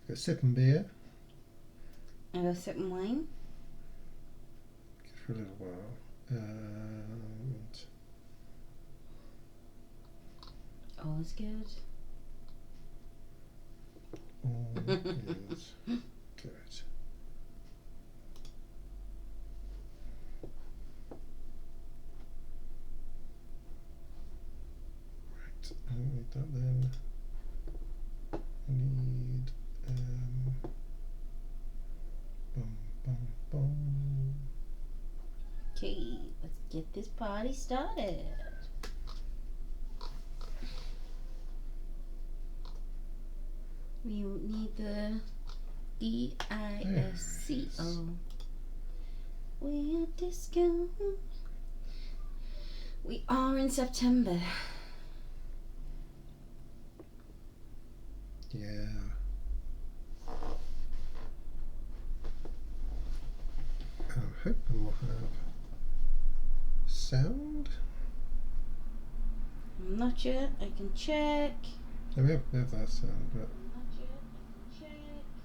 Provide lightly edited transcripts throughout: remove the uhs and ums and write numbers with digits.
Got sipping beer. I go sipping wine. Good for a little while. And All is good. all is good. Right, I don't need that then. I need bum bum. Okay, let's get this party started. We need the DISCO. We're disco. We are in September. Yeah. I'm hoping we'll have sound. I'm not yet. I can check. No, we have that sound, but I'm not yet. I can check.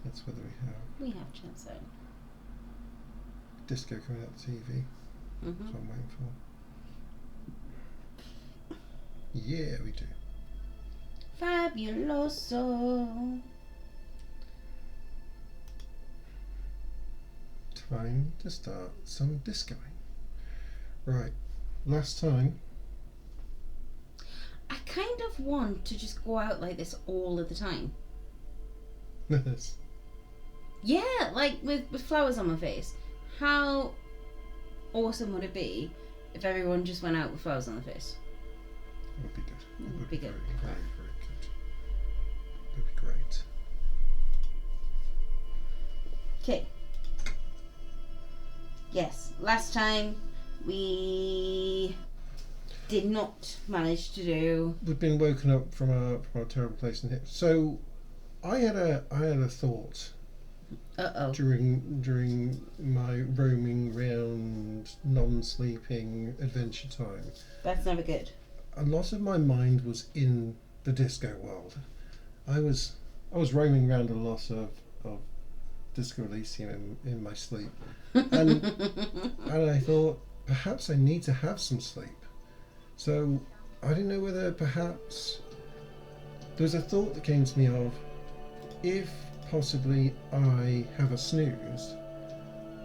that's whether we have We have chat sound. disco coming out the TV. That's what I'm waiting for. Yeah, we do. Fabuloso. Time to start some discoing. Right, last time. I kind of want to just go out like this all of the time. Yeah, like with flowers on my face. How awesome would it be if everyone just went out with flowers on their face? It would be good. It would be good. Very, very, very good. It would be great. Okay. Yes, last time we did not manage to do. We've been woken up from our terrible place in here. So, I had a thought during my roaming round, non-sleeping adventure time. That's never good. A lot of my mind was in the disco world. I was roaming around a lot of Disco Elysium in my sleep, and I thought perhaps I need to have some sleep. So I didn't know whether perhaps there was a thought that came to me of, if possibly I have a snooze,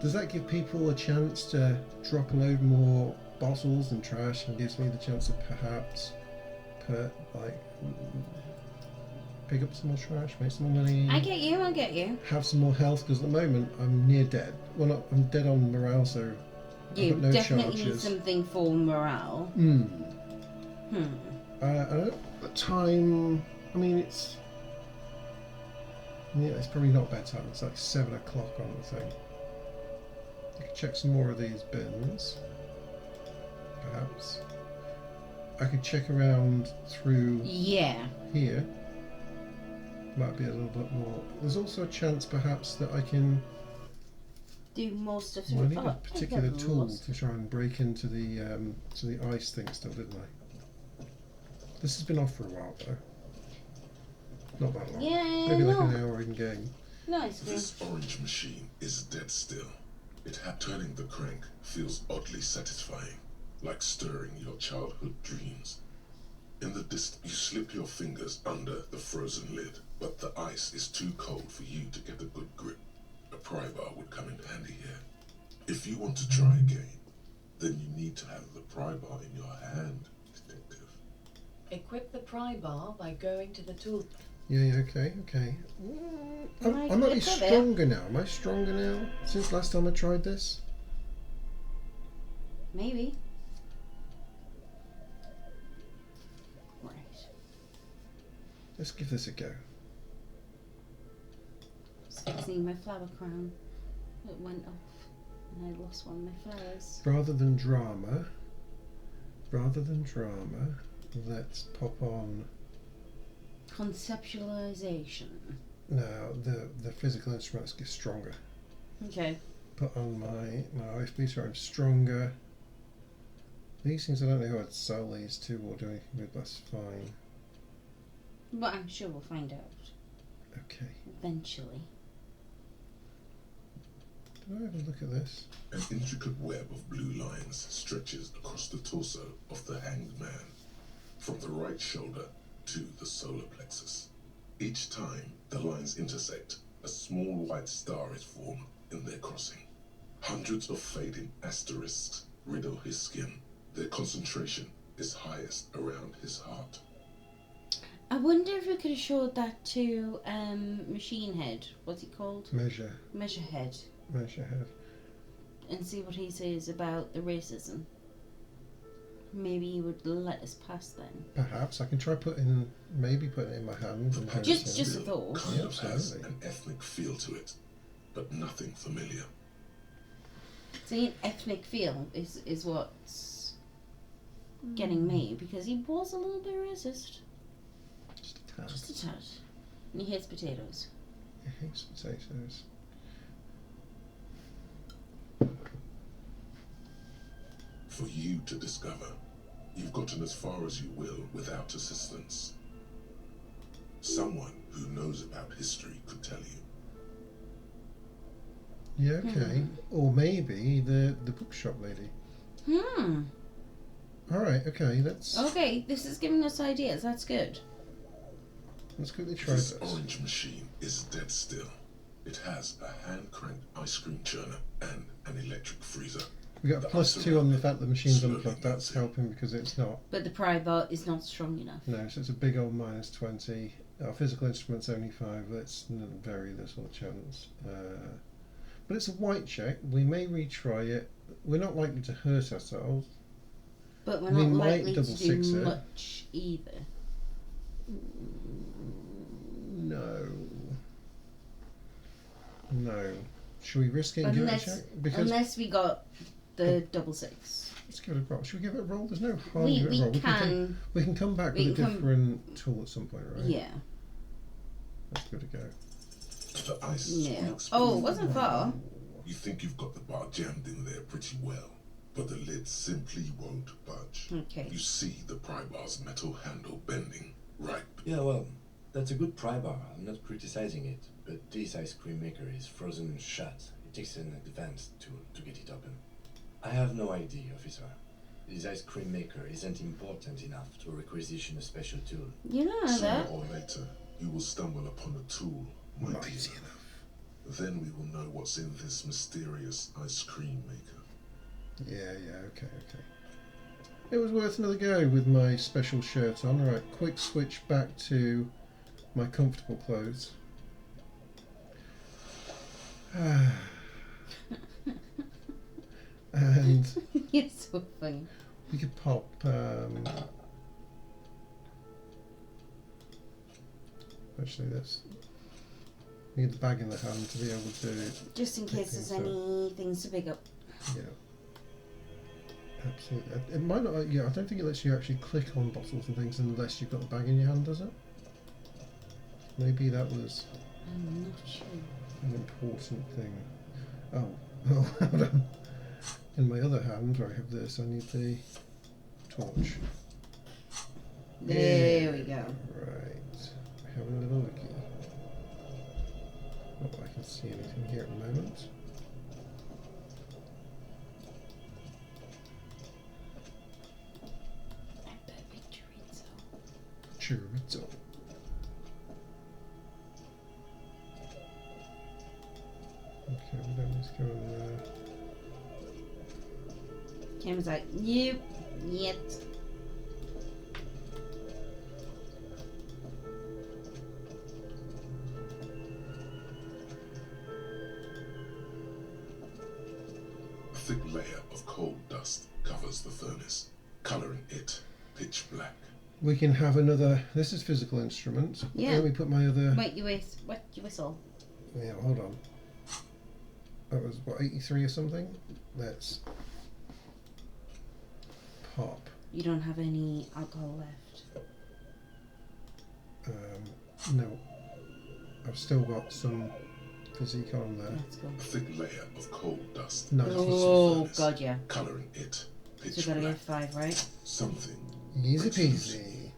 does that give people a chance to drop a load more bottles and trash, and gives me the chance to perhaps pick up some more trash, make some more money. I get you. Have some more health, because at the moment I'm near dead. Well, I'm dead on morale, so You I've got no definitely charges. need something for morale. At the time, I mean, it's probably not bedtime. It's like 7 o'clock on the thing. I could check some more of these bins, perhaps. I could check around through here. Might be a little bit more. There's also a chance perhaps that I can do more stuff. I need a particular tool to try and break into the ice thing still, didn't I? This has been off for a while though. Not that long. Yeah, maybe like an hour in game. Nice. This orange machine is dead still. Turning the crank feels oddly satisfying, like stirring your childhood dreams. In the distance, you slip your fingers under the frozen lid, but the ice is too cold for you to get a good grip. A pry bar would come in handy here. If you want to try again, then you need to have the pry bar in your hand, detective. Equip the pry bar by going to the tool. Yeah, okay. I might be stronger now. Am I stronger now since last time I tried this? Maybe. Right. Let's give this a go. Fixing my flower crown. It went off and I lost one of my flowers. Rather than drama, let's pop on conceptualization. now the physical instruments get stronger. Okay. Put on my OFB so I'm stronger. These things I don't know who I'd sell these to or do anything with, that's fine. But I'm sure we'll find out. Eventually. Do I have a look at this? An intricate web of blue lines stretches across the torso of the hanged man, from the right shoulder to the solar plexus. Each time the lines intersect, a small white star is formed in their crossing. Hundreds of fading asterisks riddle his skin. Their concentration is highest around his heart. I wonder if we could have showed that to Machine Head. What's he called? Measure Measurehead. head. And see what he says about the racism. Maybe he would let us pass then. Perhaps I can try maybe putting it in my hand. And Just a thought. Kind Yeah, of has absolutely. an ethnic feel to it, but nothing familiar. See, an ethnic feel is what's getting me, because he was a little bit racist. Just a tad. Just a tad. And he hates potatoes. He hates potatoes. For you to discover, you've gotten as far as you will without assistance. Someone who knows about history could tell you. Yeah, okay. Or maybe the bookshop lady. Alright, okay, Okay, this is giving us ideas. That's good. let's quickly try This this. orange machine is dead still. It has a hand-cranked ice cream churner and an electric freezer. We got a The +2 on the fact the machine's slowly unplugged. That's melting. helping because it's not. But the pry bar is not strong enough. No, so it's a big old -20. Our physical instrument's only 5. That's very little chance. But it's a white check. We may retry it. We're not likely to hurt ourselves. But we're We not might likely double to do six it. much either. No. No. Should we risk it and give it a check? Because Unless we got the double 6. let's give it a roll. Should we give it a roll? There's no harm We in giving it a roll. can. We can come back we with a can come- different tool at some point, right? Yeah. Let's give it a go. The ice Yeah. squeaks Oh, it beneath wasn't the far. bar. You think you've got the bar jammed in there pretty well, but the lid simply won't budge. Okay. You see the pry bar's metal handle bending right. Yeah, well, that's a good pry bar. I'm not criticizing it, but this ice cream maker is frozen shut. It takes an advanced tool to get it open. I have no idea, officer. This ice cream maker isn't important enough to requisition a special tool. You know Sooner that. or later, you will stumble upon a tool, my Not dear. easy enough. Then we will know what's in this mysterious ice cream maker. Yeah, okay. It was worth another go with my special shirt on. Alright, quick switch back to my comfortable clothes. And You're so funny. we could pop actually this. Need the bag in the hand to be able to Just in case there's any things to pick up. yeah. Absolutely. It might not I don't think it lets you actually click on bottles and things unless you've got the bag in your hand, does it? Maybe that was I'm not sure. an important thing. Oh, hold on. In my other hand, where I have this, I need the torch. There we go. Right. We're having a little looky. Not that I can see anything here at the moment. I bet big chorizo. Chorizo. Okay, we don't need to go in there. Cam's like, nope, yet. A thick layer of coal dust covers the furnace, colouring it pitch black. We can have another. This is physical instrument. Yeah. Let me put my other. Wait, you whistle. Yeah, hold on. That was what 83 or something. Let's pop. You don't have any alcohol left. No, I've still got some physique on there. Let's go. A thick layer of coal dust Nice. Oh, furnace, God, yeah. colouring it So pitch we gotta black. get 5, right? Something. Easy breaks loose. peasy.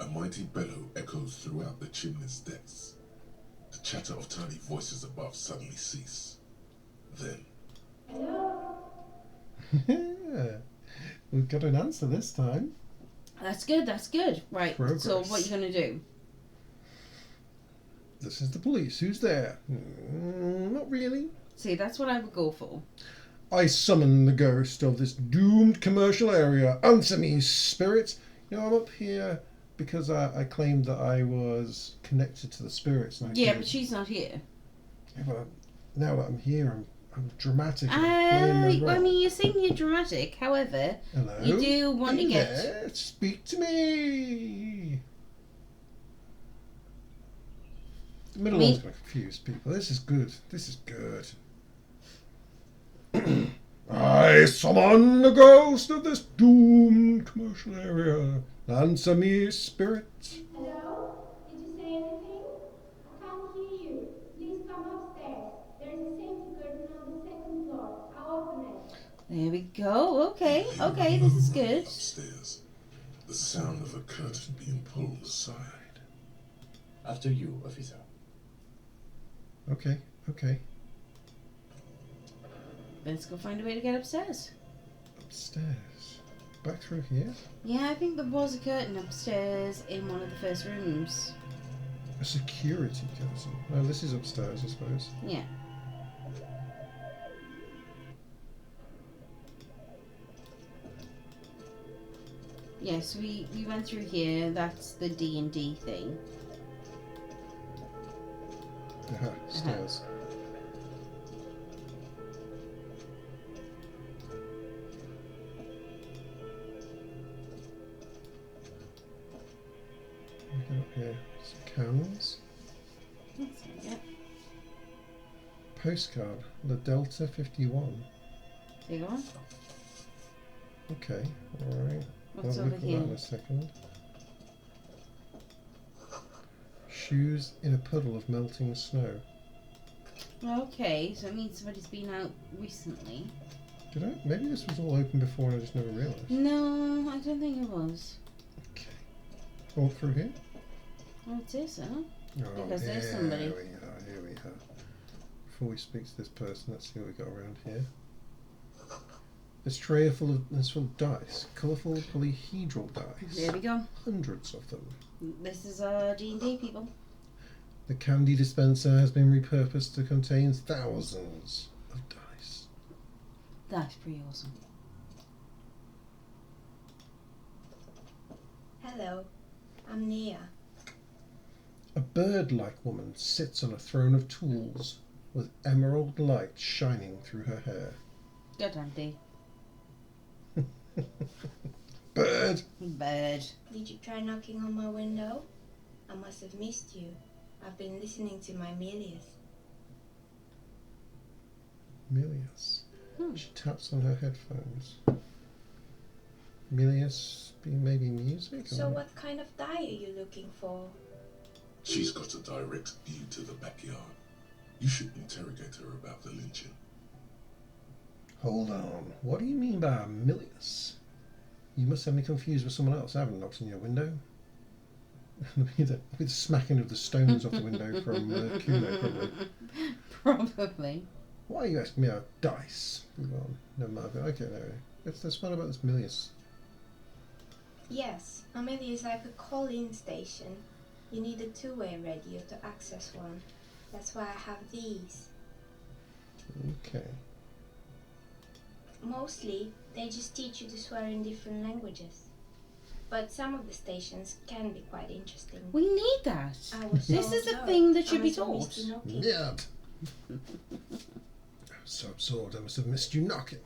A mighty bellow echoes throughout the chimney's depths. The chatter of tiny voices above suddenly cease. Then, Yeah. We've got an answer this time. That's good, that's good. Right, Progress. so what are you going to do? This is the police. Who's there? Not really. See, that's what I would go for. I summon the ghost of this doomed commercial area. Answer me, spirit. You know, I'm up here because I claimed that I was connected to the spirits. And I Yeah, did. but she's not here. Yeah, but now that I'm here, I'm dramatic. And playing my role. I mean, you're saying you're dramatic. However, Hello? you do want to Hey get... there, speak to me. The middle one's going to confuse people. This is good. This is good. I summon the ghost of this doomed commercial area. Answer me, spirit. Hello? Did you say anything? I can't hear you. Please come upstairs. There's a safety curtain on the second floor. I'll open it. There we go. Okay, this is good. upstairs, the sound of a curtain being pulled aside. After you, officer. Okay. Let's go find a way to get upstairs. Upstairs. Back through here. Yeah, I think there was a curtain upstairs in one of the first rooms. A security curtain. Oh, this is upstairs, I suppose. Yeah. Yes, we went through here. That's the D&D thing. Aha, stairs. Get up here. Some cans. That's what we get. Postcard. The Delta 51. There you go. Okay, alright. What's I'll over look at that here? in a second. Shoes in a puddle of melting snow. Okay, so it means somebody's been out recently. Did I? Maybe this was all open before and I just never realised. No, I don't think it was. Okay. Walk through here. Oh, it is, huh? Oh, Because there's somebody. Here we are. Before we speak to this person, let's see what we got around here. This tray is full of dice. Colourful polyhedral dice. There we go. Hundreds of them. This is our D&D people. The candy dispenser has been repurposed to contain thousands of dice. That's pretty awesome. Hello. I'm Nia. A bird-like woman sits on a throne of tools with emerald light shining through her hair. Good, Auntie. Bird! Bird. Did you try knocking on my window? I must have missed you. I've been listening to my Melius. Milius. Hmm. She taps on her headphones. Milius being maybe music? So or- what kind of die are you looking for? She's got a direct view to the backyard. You should interrogate her about the lynching. Hold on. What do you mean by Milius? You must have me confused with someone else. I haven't knocked on your window. with the smacking of the stones off the window from Kuno, probably. Probably. Why are you asking me about dice? Well, never mind. Okay, no. Let's find about this Milius. Yes, Amelia is like a call-in station. You need a two-way radio to access one. That's why I have these. Okay. Mostly, they just teach you to swear in different languages. But some of the stations can be quite interesting. We need that. I was This so is a absorbed. thing that should I be must have taught. missed you knocking. Yeah. I was so absorbed I must have missed you knocking.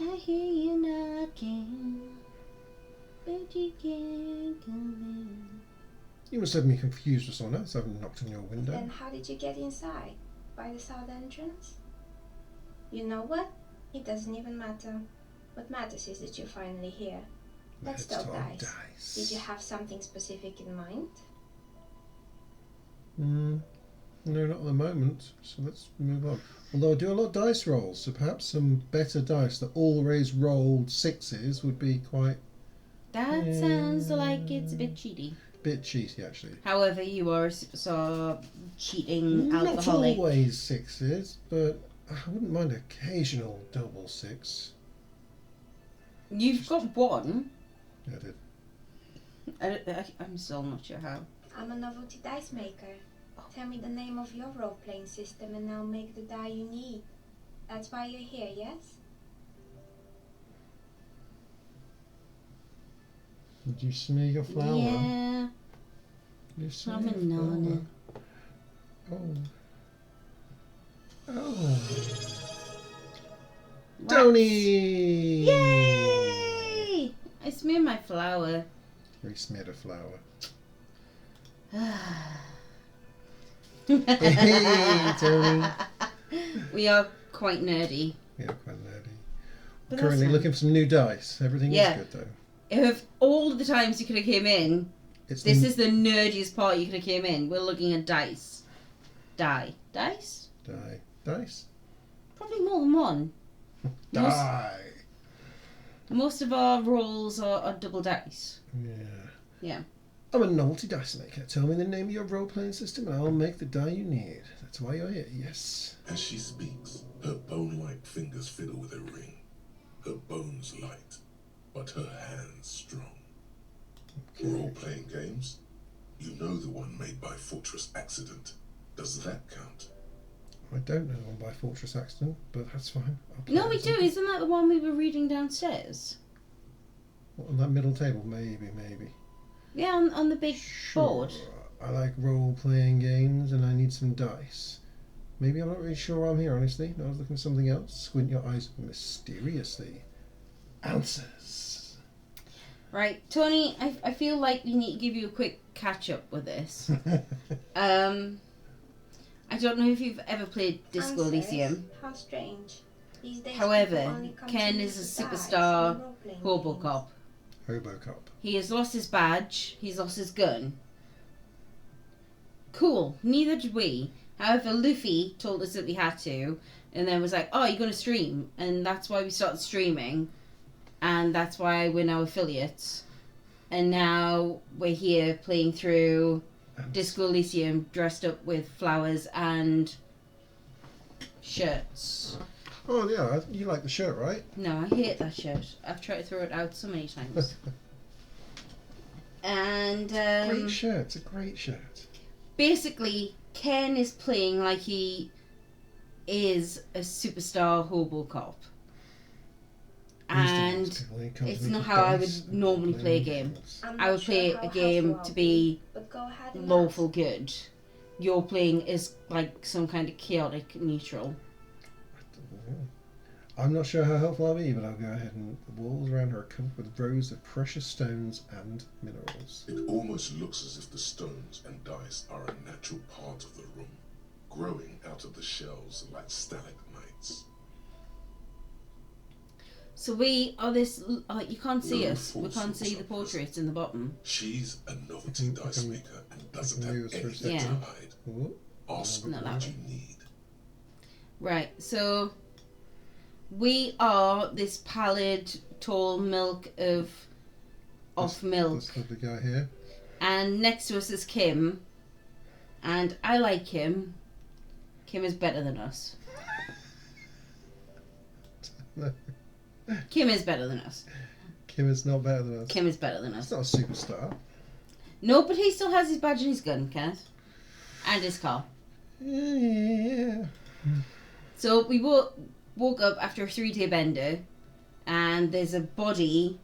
I hear you knocking, but you can't come in. You must have me confused with someone else. I haven't knocked on your window. Then how did you get inside? By the south entrance? You know what? It doesn't even matter. What matters is that you're finally here. Let's Let's talk talk dice. Did you have something specific in mind? No, not at the moment. So let's move on. Although I do a lot of dice rolls, so perhaps some better dice that always rolled sixes would be quite... That sounds like it's a bit cheaty. bit cheaty actually. However, you are a superstar cheating Not alcoholic. always sixes, but I wouldn't mind occasional double six. You've got one. Yeah, I did. I'm still not sure how. I'm a novelty dice maker. Tell me the name of your role-playing system and I'll make the die you need. That's why you're here, yes? Did you smear your flour? Yeah. You smear I'm a your flour? nana. Oh. Oh. Rats. Tony! Yay! I smeared my flour. We smeared a flour. Hey, Tony. We are quite nerdy. Yeah, quite nerdy. But Currently that's looking for some new dice. Everything Yeah. is good though. Of all the times you could have came in, It's this is the nerdiest part you could have came in. We're looking at dice. Dice? Dice. Probably more than one. Die. Most of our rolls are double dice. Yeah. Yeah. I'm a novelty dice maker. Tell me the name of your role-playing system and I'll make the die you need. That's why you're here, yes. As she speaks, her bone-like fingers fiddle with a ring. Her bones light, but her hands strong. Okay. Role-playing games? You know the one made by Fortress Accident. Does that count? I don't know the one by Fortress Accident, but that's fine. I'll play No, it we as do. well. Isn't that the one we were reading downstairs? What, on that middle table? Maybe. Yeah, on the big board. I like role-playing games and I need some dice. Maybe I'm not really sure why I'm here, honestly. I was looking for something else. Squint your eyes mysteriously. Answers. Right, Tony, I feel like we need to give you a quick catch-up with this. I don't know if you've ever played Disco Answers? Elysium. How strange. These days However, people only come to Ken me is a for dice superstar and role-playing Hobocop. Hobocop. He has lost his badge. He's lost his gun. Cool. Neither did we. However, Luffy told us that we had to, and then was like, "Oh, you're gonna stream," and that's why we started streaming, and that's why we're now affiliates, and now we're here playing through Disco Elysium dressed up with flowers and shirts. Oh yeah, you like the shirt, right? No, I hate that shirt. I've tried to throw it out so many times. And Great shirt. It's a great shirt. basically, Ken is playing like he is a superstar Hobocop. And it's not how I would normally play a game. I'm I not would sure play how a game helpful to I'll be but go ahead and lawful ask. good. You're playing is like some kind of chaotic neutral. I'm not sure how helpful I'll be, but I'll go ahead and the walls around her are covered with rows of precious stones and minerals. It almost looks as if the stones and dice are a natural part of the room, growing out of the shells like stalagmites. So we are this. You can't see No us. We false can't see the surprise. portraits in the bottom. She's a novelty I dice can- maker and I doesn't can have use her anything to second. hide. Ooh. Ask Not that what way. you need. Right. So we are this pallid, tall milk of milk, This lovely guy here. and next to us is Kim, and I like Kim. Kim is better than us. No. Kim is better than us. Kim is not better than us. Kim is better than He's us. not a superstar. No, but he still has his badge and his gun, Kenneth, and his car. Yeah. So we woke up after a 3-day bender, and there's a body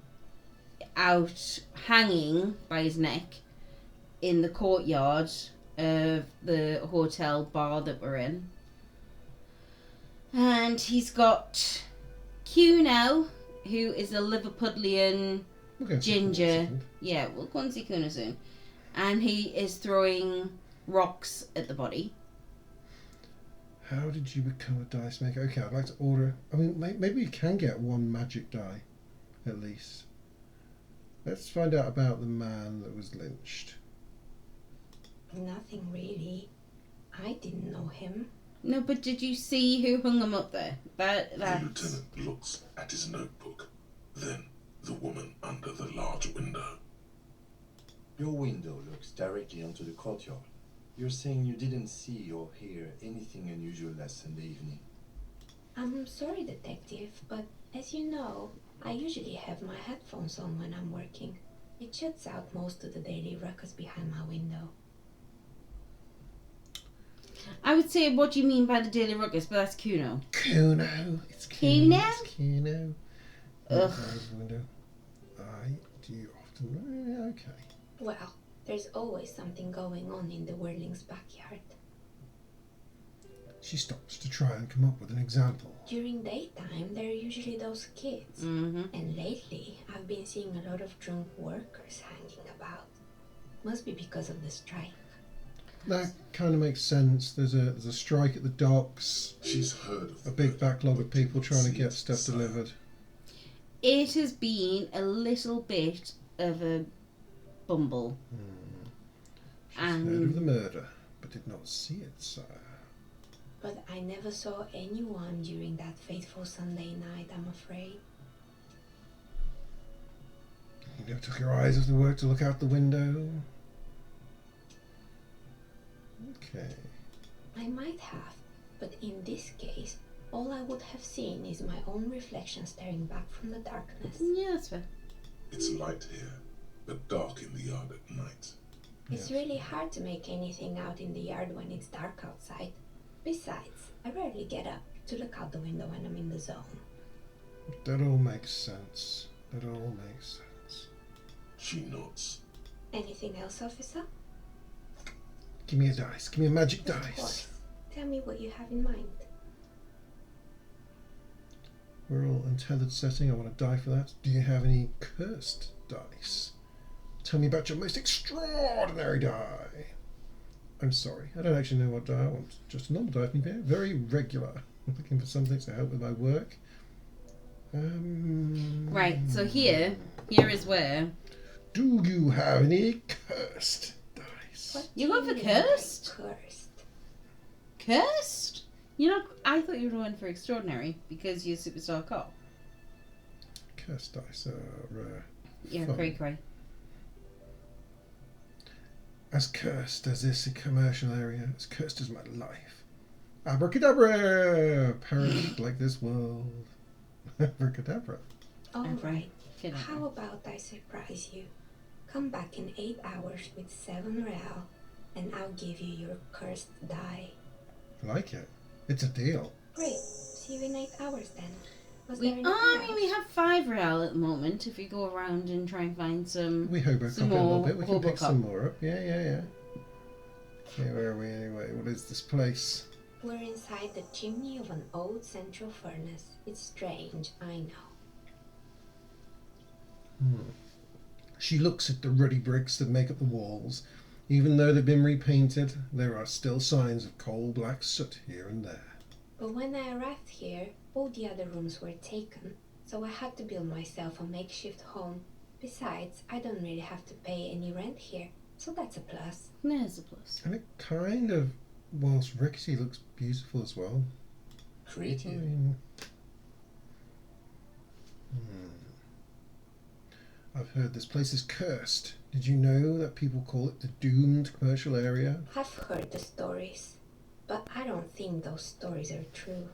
out hanging by his neck in the courtyard of the hotel bar that we're in. And he's got Q now, who is a Liverpudlian. We'll go see Kim in a Ginger. second. Yeah, we'll go and see Kuna soon. And he is throwing rocks at the body. How did you become a dice maker? Okay, I'd like to order. I mean, maybe you can get one magic die, at least. Let's find out about the man that was lynched. Nothing really. I didn't know him. No, but did you see who hung him up there? The That's... lieutenant looks at his notebook, then the woman under the large window. Your window looks directly onto the courtyard. You're saying you didn't see or hear anything unusual last Sunday evening? I'm sorry, Detective, but as you know, I usually have my headphones on when I'm working. It shuts out most of the daily ruckus behind my window. I would say, what do you mean by the daily ruckus? But that's Kuno. Kuno. It's Kuno? It's Kuno. Ugh. There's the window. Do you often... Okay. Well, there's always something going on in the Whirling's backyard. She stops to try and come up with an example. During daytime, there are usually those kids. Mm-hmm. And lately, I've been seeing a lot of drunk workers hanging about. Must be because of the strike. That kind of makes sense. There's a strike at the docks. She's heard of A big backlog of people trying to get stuff Sire. delivered. It has been a little bit of a bumble. She's heard of the murder, but did not see it, sire. But I never saw anyone during that fateful Sunday night, I'm afraid. You never took your eyes off the work to look out the window? Okay. I might have, but in this case, all I would have seen is my own reflection staring back from the darkness. Yeah, that's fair. It's light here, but dark in the yard at night. It's Yes. really hard to make anything out in the yard when it's dark outside. Besides, I rarely get up to look out the window when I'm in the zone. That all makes sense. That all makes sense. She nods. Anything else, officer? Give me a dice. Give me a magic Of dice. course. Tell me what you have in mind. We're all untethered setting. I want to die for that. Do you have any cursed dice? Tell me about your most extraordinary die. I'm sorry. I don't actually know what die I want. Just a normal die. Very regular. I'm looking for something to help with my work. Right, so here is where... Do you have any cursed dice? What You do going for mean by cursed? Cursed. Cursed? You know, I thought you were going for extraordinary because you're a superstar cop. Cursed dice are Yeah, fun. cray. As cursed as this commercial area, as cursed as my life. Abracadabra! Perish like this world. Abracadabra. All Okay. right. Get it. How about I surprise you? Come back in 8 hours with 7 real, and I'll give you your cursed die. I like it. It's a deal. Great. See you in 8 hours then. Was We, there anything I mean, else? we have 5 real at the moment. If you go around and try and find some... We Hobocopping Some a little more bit. We can pick Hobocop. some more up. Yeah. Okay, where are we anyway? What is this place? We're inside the chimney of an old central furnace. It's strange, I know. She looks at the ruddy bricks that make up the walls. Even though they've been repainted, there are still signs of coal black soot here and there. But when I arrived here, all the other rooms were taken, so I had to build myself a makeshift home. Besides, I don't really have to pay any rent here, so that's a plus. There's a plus. And it kind of, whilst rickety, looks beautiful as well. I Creative. mean, I've heard this place is cursed. Did you know that people call it the doomed commercial area? I've heard the stories, but I don't think those stories are true.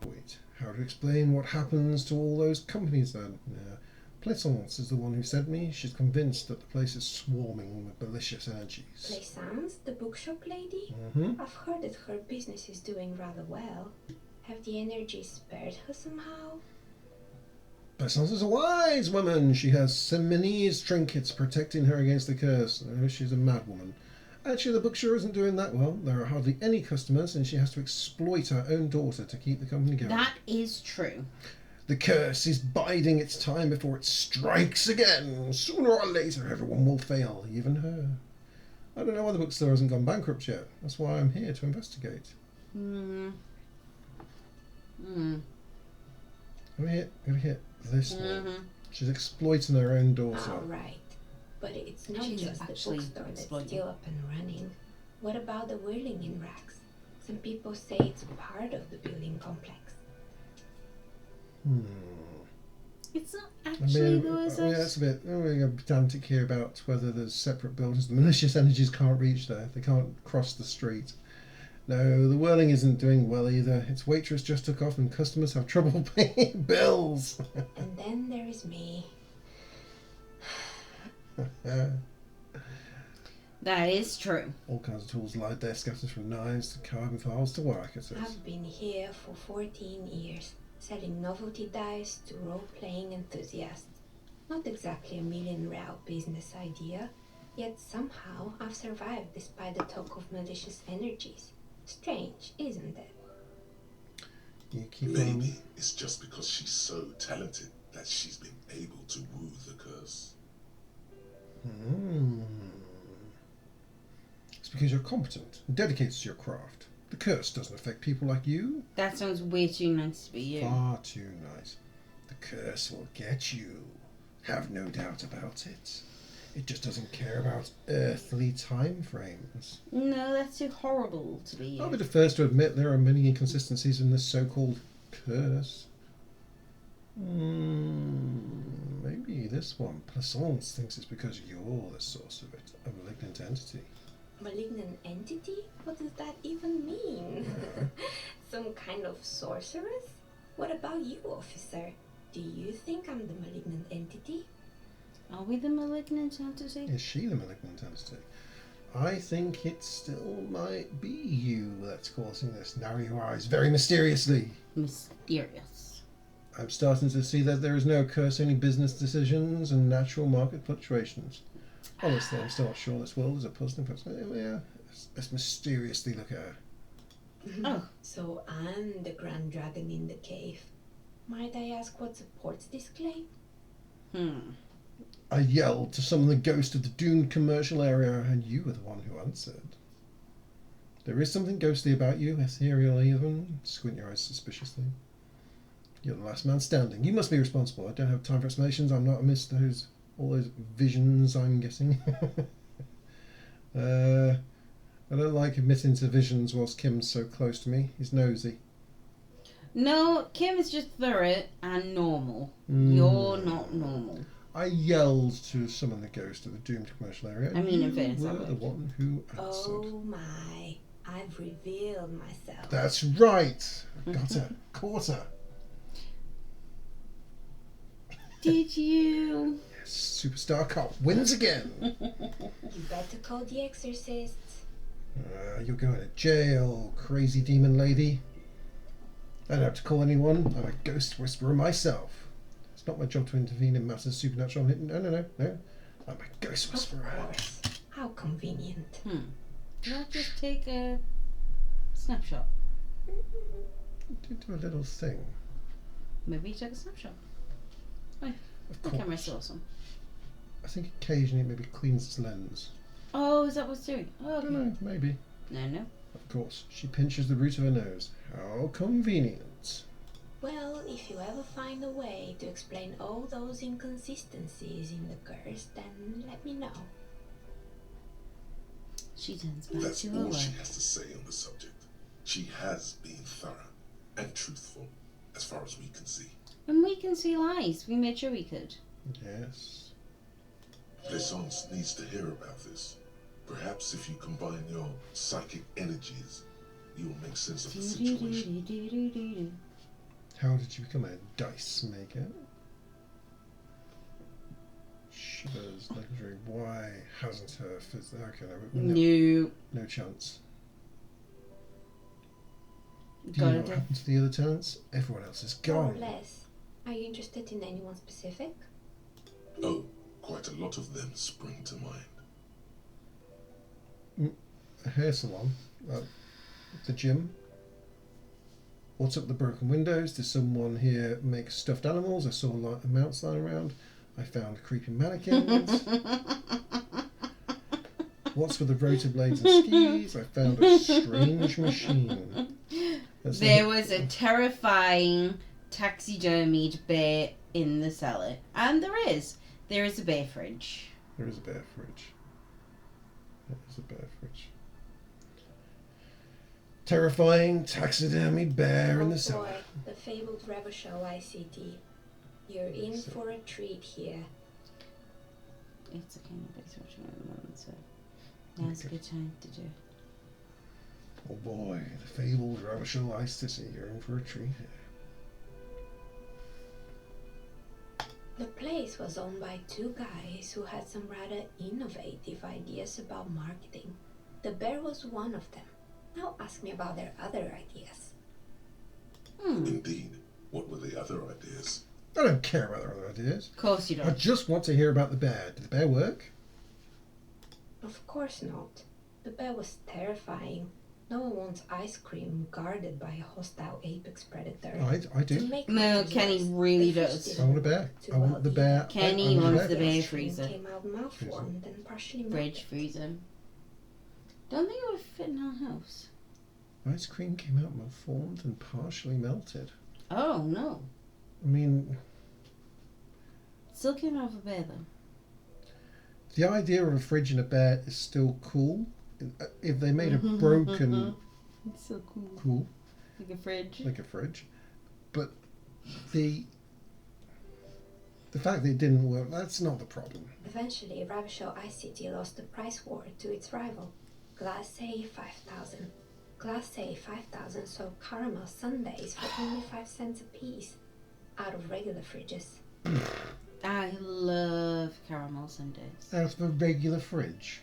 Wait, how to explain what happens to all those companies then? Plaisance is the one who sent me. She's convinced that the place is swarming with malicious energies. Plaisance, the bookshop lady? Mm-hmm. I've heard that her business is doing rather well. Have the energies spared her somehow? Plaisance is a wise woman. She has Semini's trinkets protecting her against the curse. She's a mad woman. Actually, the bookstore isn't doing that well. There are hardly any customers, and she has to exploit her own daughter to keep the company going. That is true. The curse is biding its time before it strikes again. Sooner or later, everyone will fail, even her. I don't know why the bookstore hasn't gone bankrupt yet. That's why I'm here to investigate. Hmm. Gotta hit this one. Mm-hmm. She's exploiting her own daughter. All right. But it's not She's just the actually bookstore that's exploiting. still up and running. What about the whirling in racks? Some people say it's part of the building complex. It's not I actually mean, though, is it? yeah, it's a bit pedantic here about whether there's separate buildings. The malicious energies can't reach there. They can't cross the street. No, the whirling isn't doing well either. Its waitress just took off and customers have trouble paying bills. And then there is me. That is true. All kinds of tools lied there, scattered from knives to carbon files to wire cutters. I've been here for 14 years, selling novelty dice to role-playing enthusiasts. Not exactly a million-real business idea, yet somehow I've survived despite the talk of malicious energies. Strange, isn't it? You keep Maybe it's just because she's so talented that she's been able to woo the curse. on. It's because you're competent and dedicated to your craft. The curse doesn't affect people like you. That sounds way too nice to be you. Far too nice. The curse will get you. Have no doubt about it. It just doesn't care about earthly time frames. No, that's too horrible to be you. I'll be the first to admit there are many inconsistencies in this so-called curse. Maybe this one, Plaisance, thinks it's because you're the source of it, a malignant entity. Malignant entity? What does that even mean? Some kind of sorceress? What about you, officer? Do you think I'm the malignant entity? Are we the malignant entity? Is she the malignant entity? I think it still might be you that's causing this. Narrow your eyes very mysteriously. Mysterious. I'm starting to see that there is no curse, only business decisions and natural market fluctuations. Honestly, I'm still not sure this world is a puzzling person. Yeah, let's mysteriously look at her. Oh. So I'm the grand dragon in the cave. Might I ask what supports this claim? I yelled to summon the ghost of the doomed commercial area, and you were the one who answered. There is something ghostly about you, ethereal even. Squint your eyes suspiciously. You're the last man standing. You must be responsible. I don't have time for explanations. I'm not amidst all those visions I'm getting. I don't like admitting to visions whilst Kim's so close to me. He's nosy. No, Kim is just thorough and normal. You're not normal. I yelled to summon the ghost of the doomed commercial area. I mean, in you fairness, I were the would. one who answered. Oh my, I've revealed myself. That's right. Got her. Caught her. Did you? Yes, superstar cop wins again. You better call the exorcists. You're going to jail, crazy demon lady. I don't have to call anyone. I'm a ghost whisperer myself. It's not my job to intervene in matters supernatural. No. I'm a ghost Of whisperer. course. How convenient. Did I just take a snapshot? Did do a little thing. Maybe you took a snapshot. Of The course. camera's awesome. I think occasionally it maybe cleans its lens. Oh, is that what it's doing? Oh, I okay. don't know, maybe. No. Of course. She pinches the root of her nose. How convenient. Well, if you ever find a way to explain all those inconsistencies in the curse, then let me know. She turns back That's to her all work. she has to say on the subject. She has been thorough and truthful, as far as we can see. And we can see lies. We made sure we could. Yes. Plaisance needs to hear about this. Perhaps if you combine your psychic energies, you'll make sense of the situation. Do-do-do-do-do-do-do. How did you become a dice maker? Shivers, legendary. Why hasn't her okay, No. no chance. Do you Got know it. what happened to the other tenants? Everyone else is More or gone. less. Are you interested in anyone specific? Oh, quite a lot of them spring to mind. A hair salon. The gym. What's up the broken windows? Did someone here make stuffed animals? I saw mounts lying around. I found creepy mannequins. What's with the rotor blades and skis? I found a strange machine. There was a terrifying taxidermied bear in the cellar. And there is. There is a bear fridge. There is a bear fridge. There is a bear fridge. terrifying taxidermy bear in Oh the cellar. boy, the fabled Revachol ICT. You're in for a treat here. It's a kind of base watching at the moment, so now's a good time to do it. Oh boy, the fabled Revachol ICT. You're in for a treat. The place was owned by two guys who had some rather innovative ideas about marketing. The bear was one of them. Now ask me about their other ideas. Indeed. What were the other ideas? I don't care about their other ideas. Of course you I don't. just want to hear about the bear. Did the bear work? Of course not. The bear was terrifying. No one wants ice cream guarded by a hostile apex predator. I To do. make No, matters Kenny worse, really the fish does. I didn't want a bear. too I want well the either. bear. Kenny I want wants a the bear. bear Ice cream freezer. came out malformed and partially Fridge freezer. Don't think it would fit in our house. Ice cream came out malformed and partially melted. Oh no. I mean, Still came out of a bear though. the idea of a fridge and a bear is still cool. If they made a broken, It's so cool. cool, Like a fridge. like a fridge, but the fact that it didn't work, that's not the problem. Eventually, Ravachol ICT lost the price war to its rival, Glacé 5000. Glacé 5000 sold caramel sundaes for only 5 cents a piece, out of regular fridges. I love caramel sundaes. Out of a regular fridge.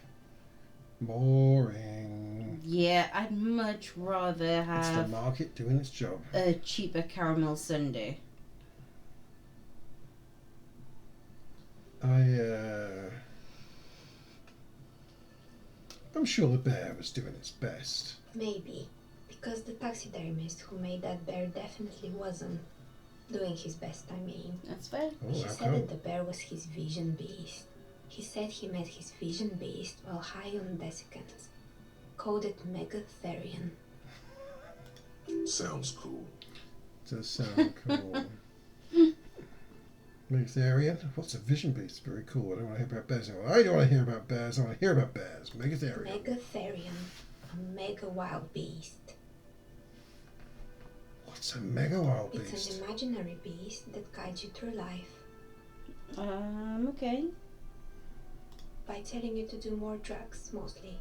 Boring. Yeah, I'd much rather It's the have market doing its job. a cheaper caramel sundae. I'm sure the bear was doing its best. Maybe, because the taxidermist who made that bear definitely wasn't doing his best, I mean. That's fair. Oh, He how said come? that the bear was his vision beast. He said he met his vision beast while high on desiccants, coded Megatherian. Sounds cool. Does sound cool. Megatherian? What's a vision beast? Very cool. I don't want to hear about bears anymore. I don't want to hear about bears. I want to hear about bears. Megatherian. Megatherian, a mega wild beast. What's a mega wild It's beast? an imaginary beast that guides you through life Okay. by telling you to do more drugs, mostly.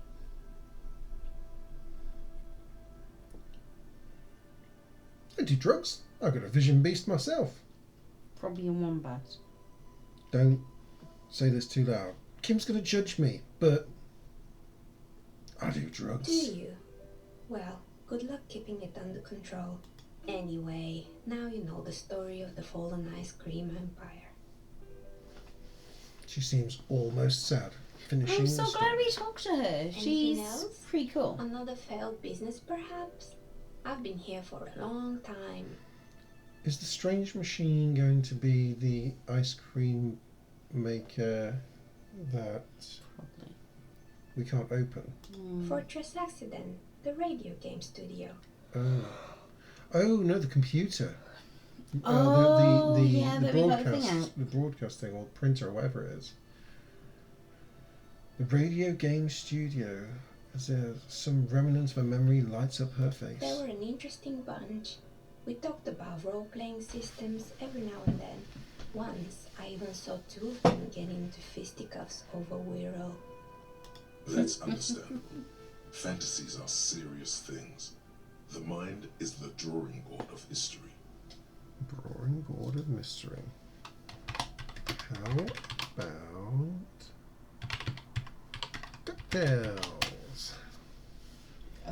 I do drugs. I've got a vision beast myself. Probably a wombat. Don't say this too loud. Kim's going to judge me, but I do drugs. Do you? Well, good luck keeping it under control. Anyway, now you know the story of the fallen ice cream empire. She seems almost sad. Finishing I'm so the glad story. we talked to her. She's else? pretty cool. Another failed business, perhaps? I've been here for a long time. Is the strange machine going to be the ice cream maker that Probably. we can't open? Fortress Accident, the radio game studio. Oh no, the computer. Oh, the yeah, that we got a thing broadcast, out. the broadcasting or printer or whatever it is. The radio game studio. Is there some remnants of a memory lights up her face? They were an interesting bunch. We talked about role-playing systems every now and then. Once, I even saw two of them get into fisticuffs over Wirral. That's understandable. Fantasies are serious things. The mind is the drawing board of history. Drawing board of mystery. How about cocktails?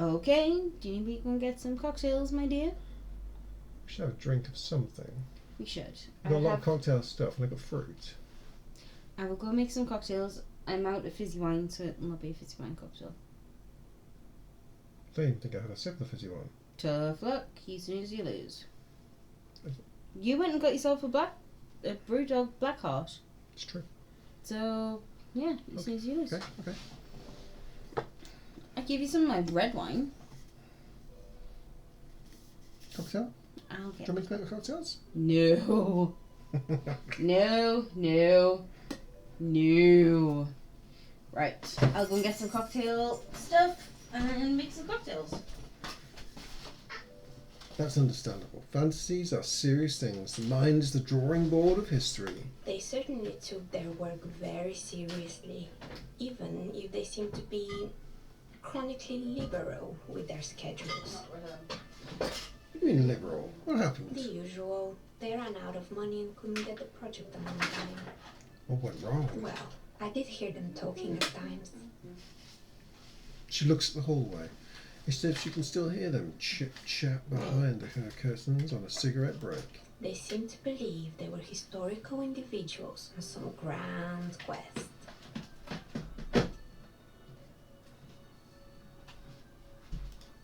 Okay, do you think we can get some cocktails, my dear? We should have a drink of something. We should. We've got a lot of cocktail stuff and I've got fruit. I will go make some cocktails. I'm out of fizzy wine, so it will not be a fizzy wine cocktail. I don't even think I had a sip of the fizzy one. Tough luck. You snooze, you lose. Is You went and got yourself a Brewdog Blackheart. It's true. So yeah, you Okay, snooze, you lose. Okay, okay. I give you some of my red wine. Cocktail? I'll Do get. you want me to make the cocktails? No. No. Right. I'll go and get some cocktail stuff and make some cocktails. That's understandable. Fantasies are serious things. The mind is the drawing board of history. They certainly took their work very seriously, even if they seem to be chronically liberal with their schedules. What do you mean liberal? What happened? The usual. They ran out of money and couldn't get the project done on time. What went wrong? Well, I did hear them talking at times. She looks at the hallway. It's as if she can still hear them chit-chat behind her curtains on a cigarette break. They seemed to believe they were historical individuals on some grand quest.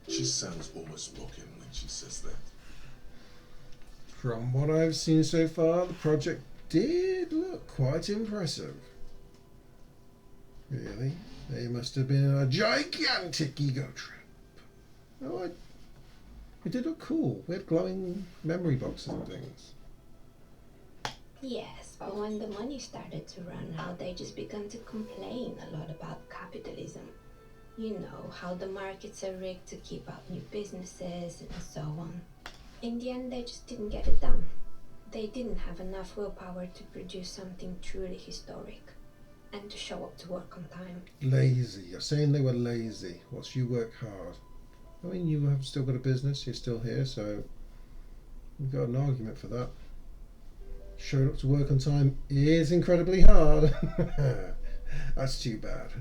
She sounds almost mocking when she says that. From what I've seen so far, the project did look quite impressive. Really? They must have been on a gigantic ego trip. Oh, it did look cool. We had glowing memory boxes and things. Yes, but when the money started to run out, they just began to complain a lot about capitalism. You know, how the markets are rigged to keep up new businesses and so on. In the end, they just didn't get it done. They didn't have enough willpower to produce something truly historic and to show up to work on time. Lazy. You're saying they were lazy whilst you work hard. I mean, you have still got a business. You're still here, so you've got an argument for that. Showing up to work on time is incredibly hard. That's too bad.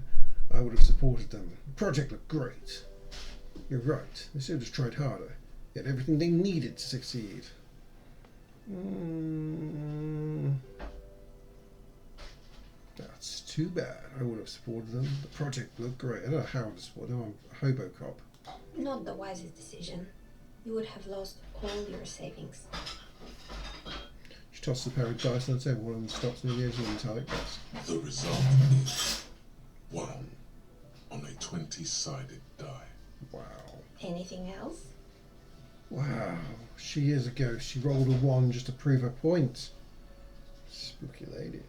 I would have supported them. The project looked great. You're right. They should have just tried harder. They had everything they needed to succeed. That's too bad. I would have supported them. The project looked great. I don't know how I would have supported them. I'm Hobocop. Not the wisest decision. You would have lost all your savings. She tosses a pair of dice on the table. One of them stops near the edge of the metallic desk. The result is 1 on a 20-sided die. Wow. Anything else? Wow. She is a ghost. She rolled a 1 just to prove her point. Spooky lady.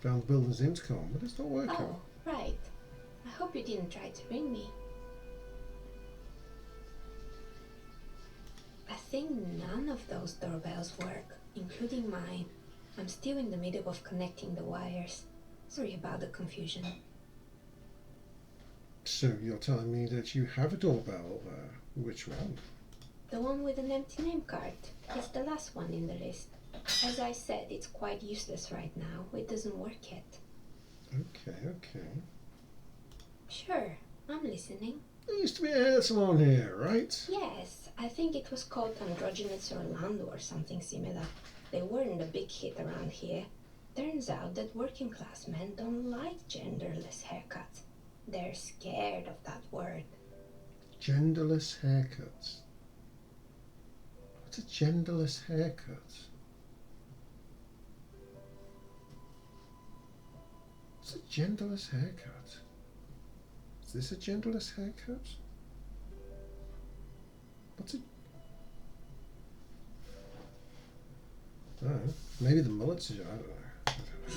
Found the building's intercom, but it's not working. Oh, right. I hope you didn't try to ring me. I think none of those doorbells work, including mine. I'm still in the middle of connecting the wires. Sorry about the confusion. So you're telling me that you have a doorbell? Which one? The one with an empty name card. It's the last one in the list. As I said, it's quite useless right now. It doesn't work yet. Okay. Sure, I'm listening. There used to be a hair salon here, right? Yes, I think it was called Androgynous Orlando or something similar. They weren't a big hit around here. Turns out that working class men don't like genderless haircuts. They're scared of that word. Genderless haircuts. What's a genderless haircut? What's a genderless haircut? Is this a genderless haircut? What's it? I don't know. Maybe the mullets are. I don't know.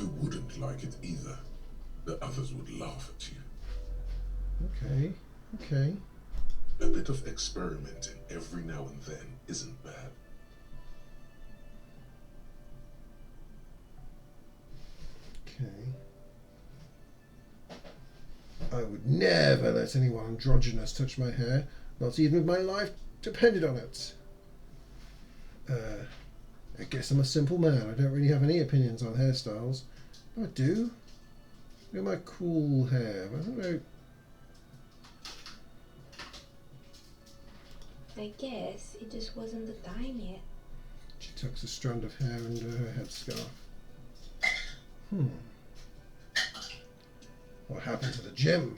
You wouldn't like it either. The others would laugh at you. Okay. A bit of experimenting every now and then isn't bad. Okay. I would never let anyone androgynous touch my hair, not even if my life depended on it. I guess I'm a simple man. I don't really have any opinions on hairstyles. I do. Look at my cool hair. I don't know. I guess it just wasn't the time yet. She tucks a strand of hair under her headscarf. What happened to the gym?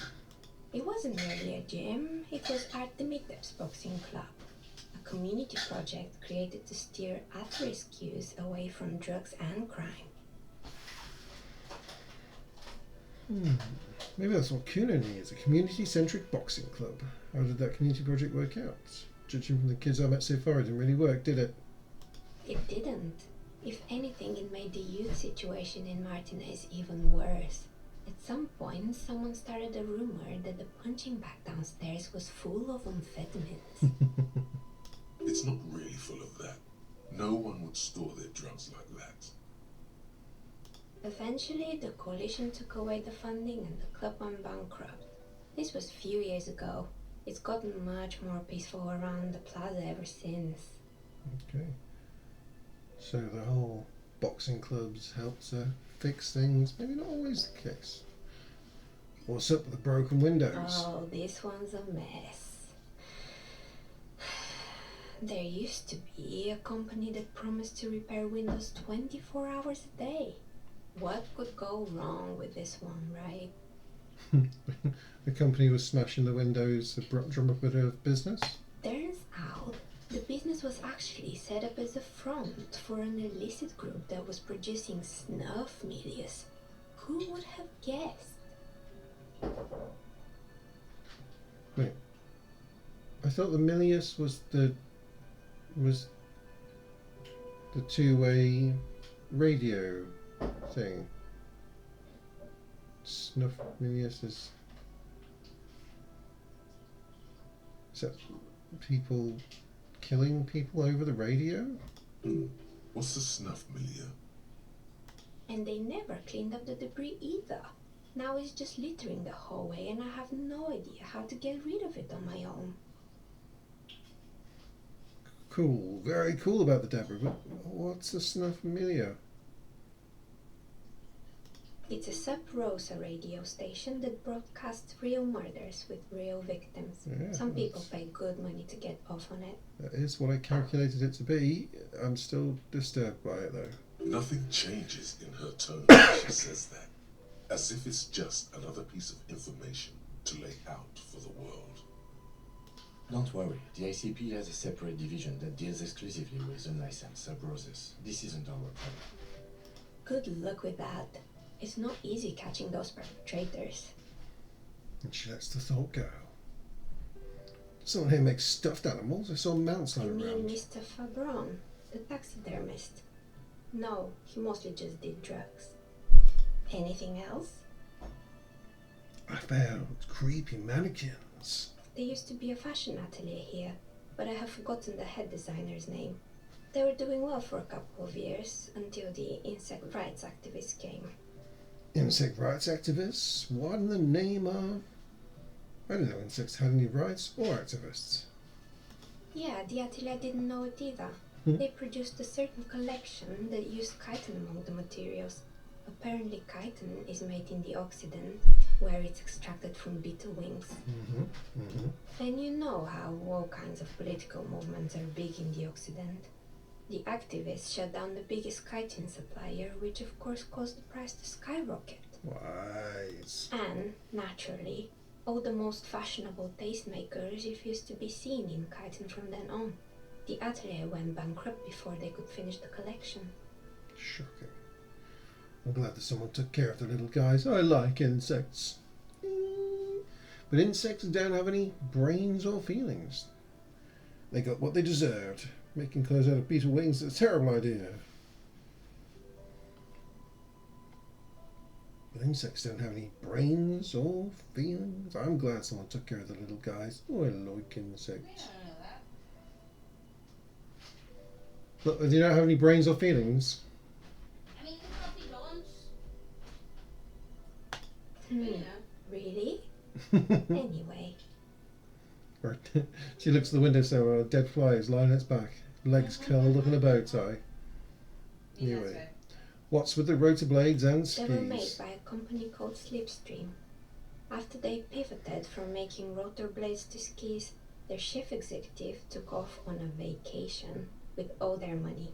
It wasn't really a gym, it was Artemidev's boxing club. A community project created to steer at-risk youth away from drugs and crime. Maybe that's what Kuna needs, a community-centric boxing club. How did that community project work out? Judging from the kids I met so far, it didn't really work, did it? It didn't. If anything, it made the youth situation in Martinez even worse. At some point, someone started a rumor that the punching bag downstairs was full of amphetamines. It's not really full of that. No one would store their drugs like that. Eventually, the coalition took away the funding and the club went bankrupt. This was a few years ago. It's gotten much more peaceful around the plaza ever since. Okay. So the whole boxing clubs helped to fix things. Maybe not always the case. What's up with the broken windows? Oh, this one's a mess. There used to be a company that promised to repair windows 24 hours a day. What could go wrong with this one, right? The company was smashing the windows to drum up a bit of business. Turns out the business was actually set up as a front for an illicit group that was producing snuff milias. Who would have guessed? Wait. I thought the Milius was the two-way radio thing. Snuff Milius is that people killing people over the radio? What's the snuff milieu? And they never cleaned up the debris either. Now it's just littering the hallway and I have no idea how to get rid of it on my own. Cool, very cool about the debris, but what's the snuff milieu? It's a sub rosa radio station that broadcasts real murders with real victims. Yeah, Some people pay good money to get off on it. That is what I calculated it to be. I'm still disturbed by it though. Nothing changes in her tone when she says that. As if it's just another piece of information to lay out for the world. Don't worry, the ICP has a separate division that deals exclusively with unlicensed sub-roses. This isn't our problem. Good luck with that. It's not easy catching those perpetrators. And she lets the thought go. Someone here makes stuffed animals. I saw mounts You lying mean around. Mr. Fabron, the taxidermist? No, he mostly just did drugs. Anything else? I found creepy mannequins. There used to be a fashion atelier here, but I have forgotten the head designer's name. They were doing well for a couple of years, until the insect rights activists came. Insect rights activists? What in the name of... I didn't know insects had any rights or activists. Yeah, the atelier didn't know it either. They produced a certain collection that used chitin among the materials. Apparently chitin is made in the Occident, where it's extracted from beetle wings. And you know how all kinds of political movements are big in the Occident. The activists shut down the biggest chitin supplier, which of course caused the price to skyrocket. Wise. And, naturally, all the most fashionable tastemakers refused to be seen in chitin from then on. The atelier went bankrupt before they could finish the collection. Shocking. I'm glad that someone took care of the little guys. I like insects. But insects don't have any brains or feelings. They got what they deserved. Making clothes out of beetle wings is a terrible idea. But insects don't have any brains or feelings. I'm glad someone took care of the little guys. Oh, I like insects. Look, do you not have any brains or feelings? I mean, it's not the don't. Really? Anyway, Right. She looks at the windowsill. A dead fly is lying on its back, legs curled up in a bow tie. Anyway, what's with the rotor blades and they were made skis? by a company called Slipstream. After they pivoted from making rotor blades to skis, their chief executive took off on a vacation with all their money.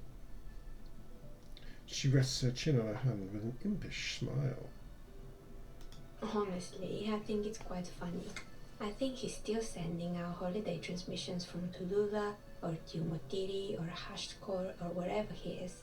She rests her chin on her hand with an impish smile. Honestly, I think it's quite funny. I think he's still sending out holiday transmissions from Tulula or Tumotiri or Hashkor or wherever he is.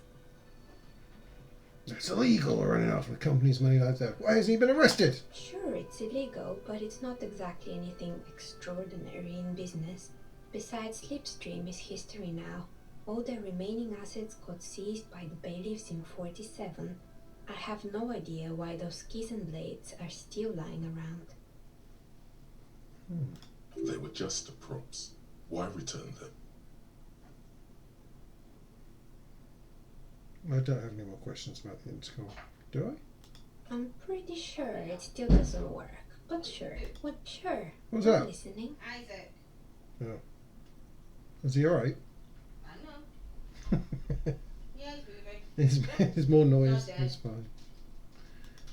It's illegal running off with company's money like that. Why hasn't he been arrested? Sure, it's illegal, but it's not exactly anything extraordinary in business. Besides, Slipstream is history now. All their remaining assets got seized by the bailiffs in 47. I have no idea why those keys and blades are still lying around. They were just the props. Why return them? I don't have any more questions about the intercom. Do I? I'm pretty sure it still doesn't work. But sure. What? Sure. What was I'm that? listening. Isaac. Is he alright? I know. Yeah, he's moving. There's more noise. Not dead. It's fine.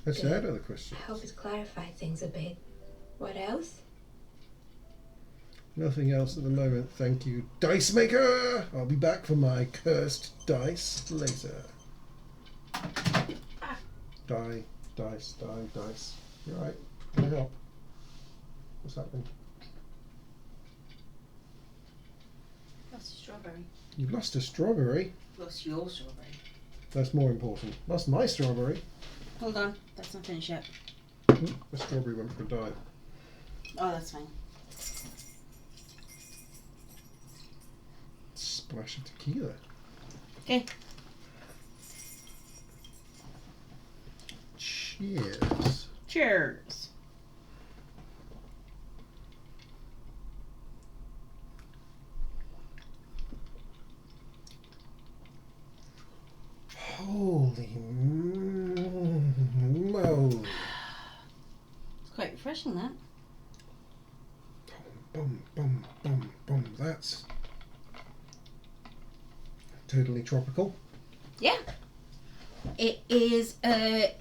Actually, I had other questions. I hope it clarified things a bit. What else? Nothing else at the moment, thank you. Dice Maker! I'll be back for my cursed dice later. Die, dice, die, dice. You alright? Can I help? What's happening? Lost a strawberry. You've lost a strawberry. Lost your strawberry. That's more important. Lost my strawberry. Hold on, that's not finished yet. The strawberry went for a dive. Oh, that's fine. Splash of tequila. Okay. Cheers. Cheers. Holy moly. It's quite refreshing, that. Boom, boom, boom, boom. That's totally tropical. Yeah. It is a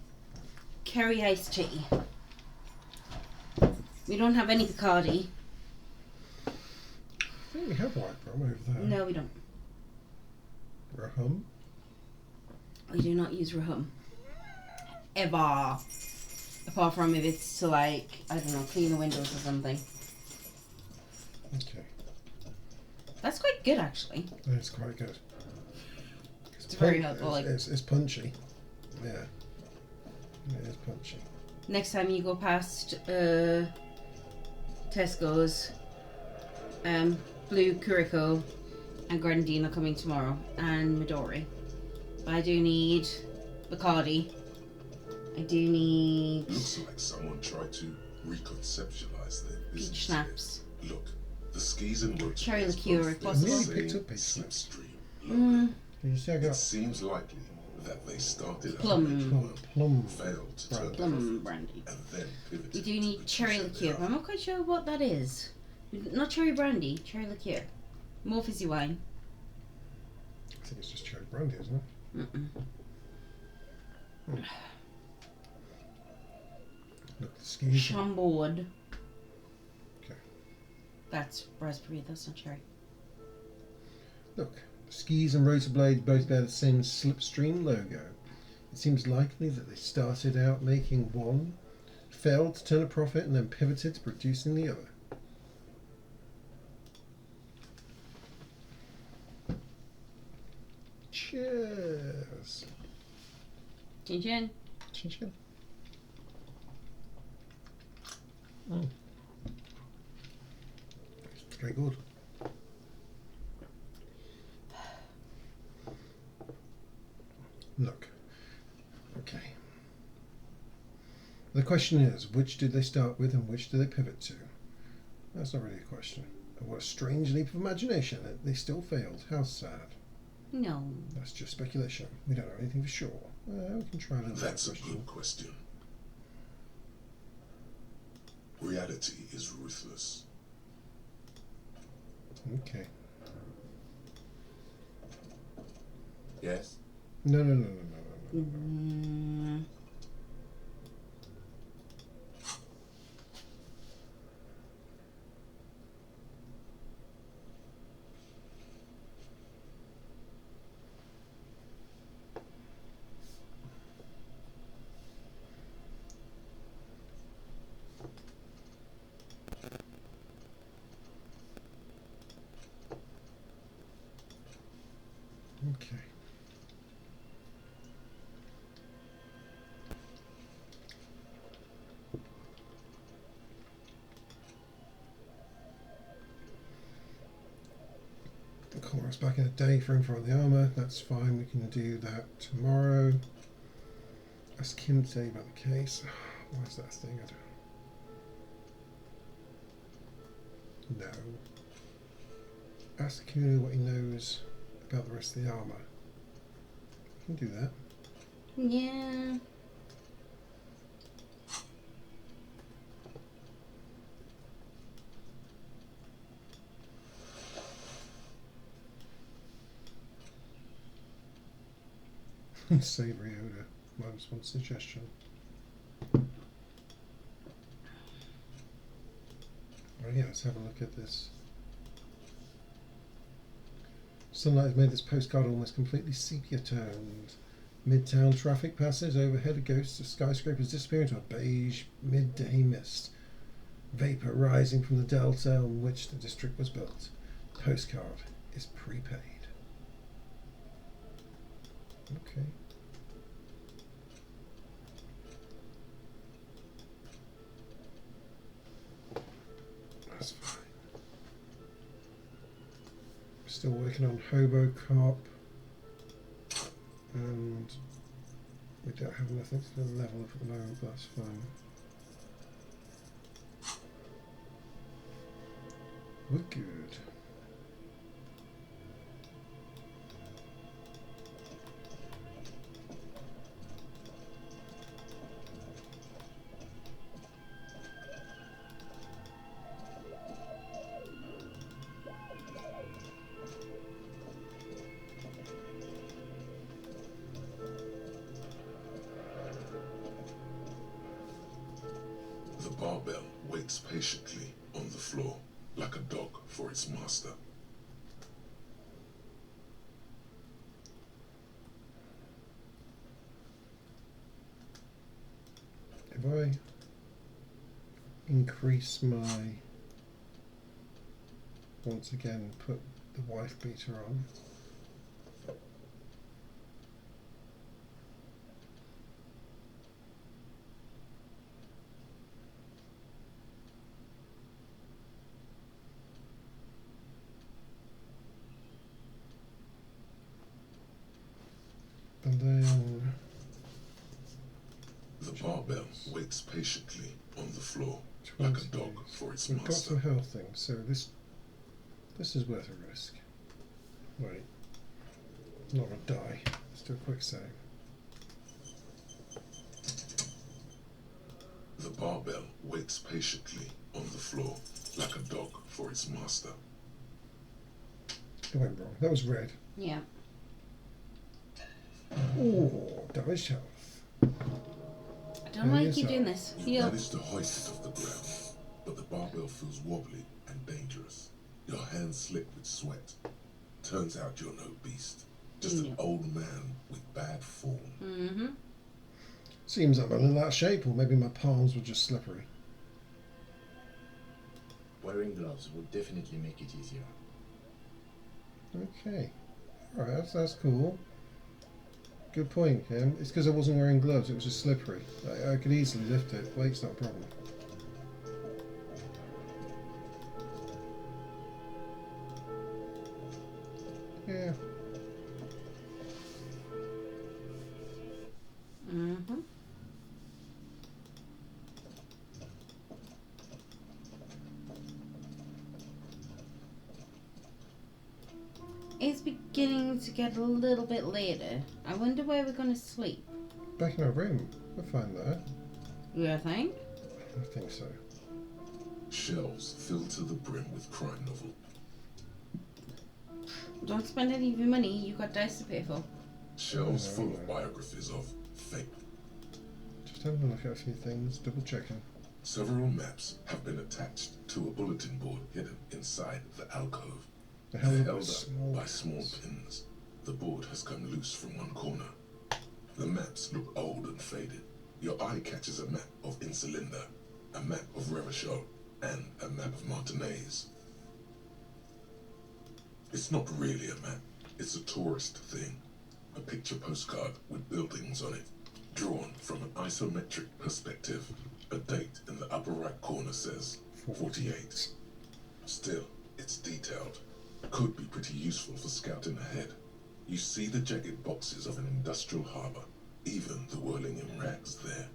curry iced tea. We don't have any Bacardi. I think we have white rum over there. No, we don't. Rahum. We do not use Rahum. Ever. Apart from if it's to, like, I don't know, clean the windows or something. Okay. That's quite good, actually. That's quite good. It's very alcoholic. It's punchy. Yeah. It is punchy. Next time you go past Tesco's, Blue Curacao and Grenadine are coming tomorrow, and Midori. But I do need Bacardi. I do need Looks like someone tried to reconceptualize their business. peach schnapps. Look, the skis and ropes. Cherry liqueur, if possible. Really picked up peach slipstream. Did you see I It got seems likely that they started Plum. as a making plum? failed to Brandy. turn Plum profit, brandy. and then pivoted You do to need cherry producing liqueur, their but I'm not quite sure what that is. Not cherry brandy, cherry liqueur. More fizzy wine. I think it's just cherry brandy, isn't it? Mm-mm. Look, the skis. Chambord. Okay. That's raspberry, that's not cherry. Look, the skis and rotor blades both bear the same slipstream logo. It seems likely that they started out making one, failed to turn a profit, and then pivoted to producing the other. Cheers. Chin chin. Chin chin. It's very good. Look. Okay. The question is, which did they start with and which did they pivot to? That's not really a question. What a strange leap of imagination. They still failed. How sad. No. That's just speculation. We don't know anything for sure. We can try a little That's a question. good question. Reality is ruthless. Okay. Yes? No. Mm. Okay. The chorus back in a day for info on the armour. That's fine. We can do that tomorrow. Ask him today about the case. Why is that a thing? I don't. No. Ask Kunu what he knows about the rest of the armour. You can do that. Yeah. Savoury odour. Minus one suggestion. Oh yeah, let's have a look at this. Sunlight has made this postcard almost completely sepia-toned. Midtown traffic passes overhead, a ghost of skyscrapers disappear into a beige midday mist. Vapour rising from the delta on which the district was built. Postcard is prepaid. Okay. That's fine. We're still working on Hobocop. And we don't have nothing to level up at the moment, but that's fine. We're good. The barbell waits patiently on the floor, like a dog for its master. If I increase my, once again, put the wife beater on. And then The barbell waits patiently on the floor, like a dog for its we've got master. some health things, so this is worth a risk. Wait, not a die. Let's do a quick save. The barbell waits patiently on the floor, like a dog for its master. It went wrong. That was red. Yeah. Oh, damage health. I don't know why you keep doing this. You Heal. manage to hoist it off the ground, but the barbell feels wobbly and dangerous. Your hands slip with sweat. Turns out you're no beast, just an old man with bad form. Mm-hmm. Seems I'm in that shape, or maybe my palms were just slippery. Wearing gloves would definitely make it easier. Okay. Alright, that's cool. Good point, Kim. It's because I wasn't wearing gloves, it was just slippery. I could easily lift it. Weight's not a problem. Yeah. Mm-hmm. It's beginning to get a little bit later. I wonder where we're going to sleep. Back in our room. We'll find that. You think? I think so. Shelves filled to the brim with crime novel. Don't spend any of your money. You got dice to pay for. Shelves Oh, full no. of biographies of fake. Just having a look at a few things, double checking. Several maps have been attached to a bulletin board hidden inside the alcove. The They're hell held was up small. by small pins. The board has come loose from one corner. The maps look old and faded. Your eye catches a map of Insulinda, a map of Revachol, and a map of Martinez. It's not really a map. It's a tourist thing. A picture postcard with buildings on it, drawn from an isometric perspective. A date in the upper right corner says 48. Still, it's detailed. Could be pretty useful for scouting ahead. You see the jagged boxes of an industrial harbour. even the whirling in rags there.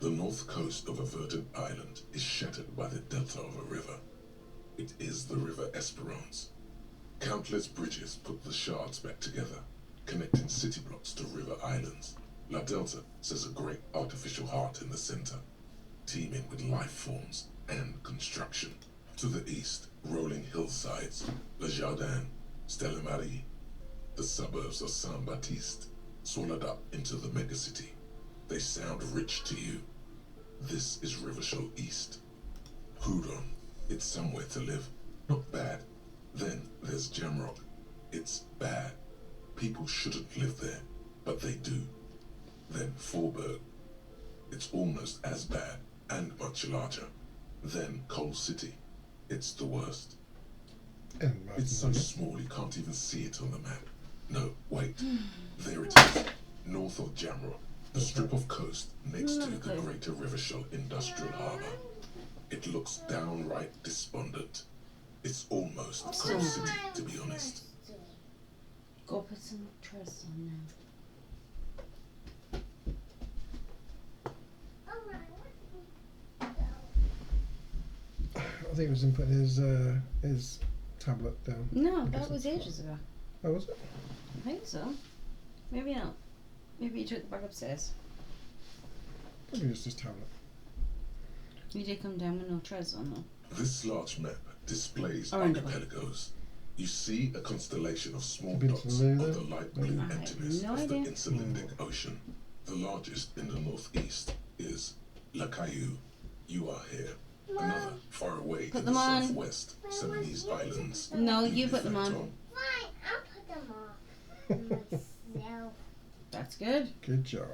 The north coast of a verdant island is shattered by the delta of a river. It is the River Esperance. Countless bridges put the shards back together, connecting city blocks to river islands. La Delta says a great artificial heart in the center, teeming with life forms and construction. To the east, rolling hillsides, Le Jardin, Stella Marie, the suburbs of Saint-Baptiste, swallowed up into the megacity. They sound rich to you. This is Rivershow East. Houdon, it's somewhere to live. Not bad. Then there's Jamrock. It's bad. People shouldn't live there, but they do. Then Faubourg. It's almost as bad and much larger. Then Coal City. It's the worst. It's so small you can't even see it on the map. No, wait. There it is. North of Jamrock. The strip of coast next to the Greater Rivershow Industrial Harbour. It looks downright despondent. It's almost Coal City, to be honest. Go put some trust on now. I think it was him putting his tablet down. No, that was ages ago. Oh, was it? I think so. Maybe not. Maybe you took it back upstairs. Probably just his tablet. You did come down with no trousers on though. This large map displays Orange archipelagos. You see a constellation of small Have you been to dots the on Lou the light blue I have emptiness no of the idea. Insulindic Ocean. The largest in the northeast is La Caillou. You are here. Another far away Put in them the on. southwest, Seminese Islands. No, you put them on. Tom. Fine, I'll put them on myself. That's good. Good job.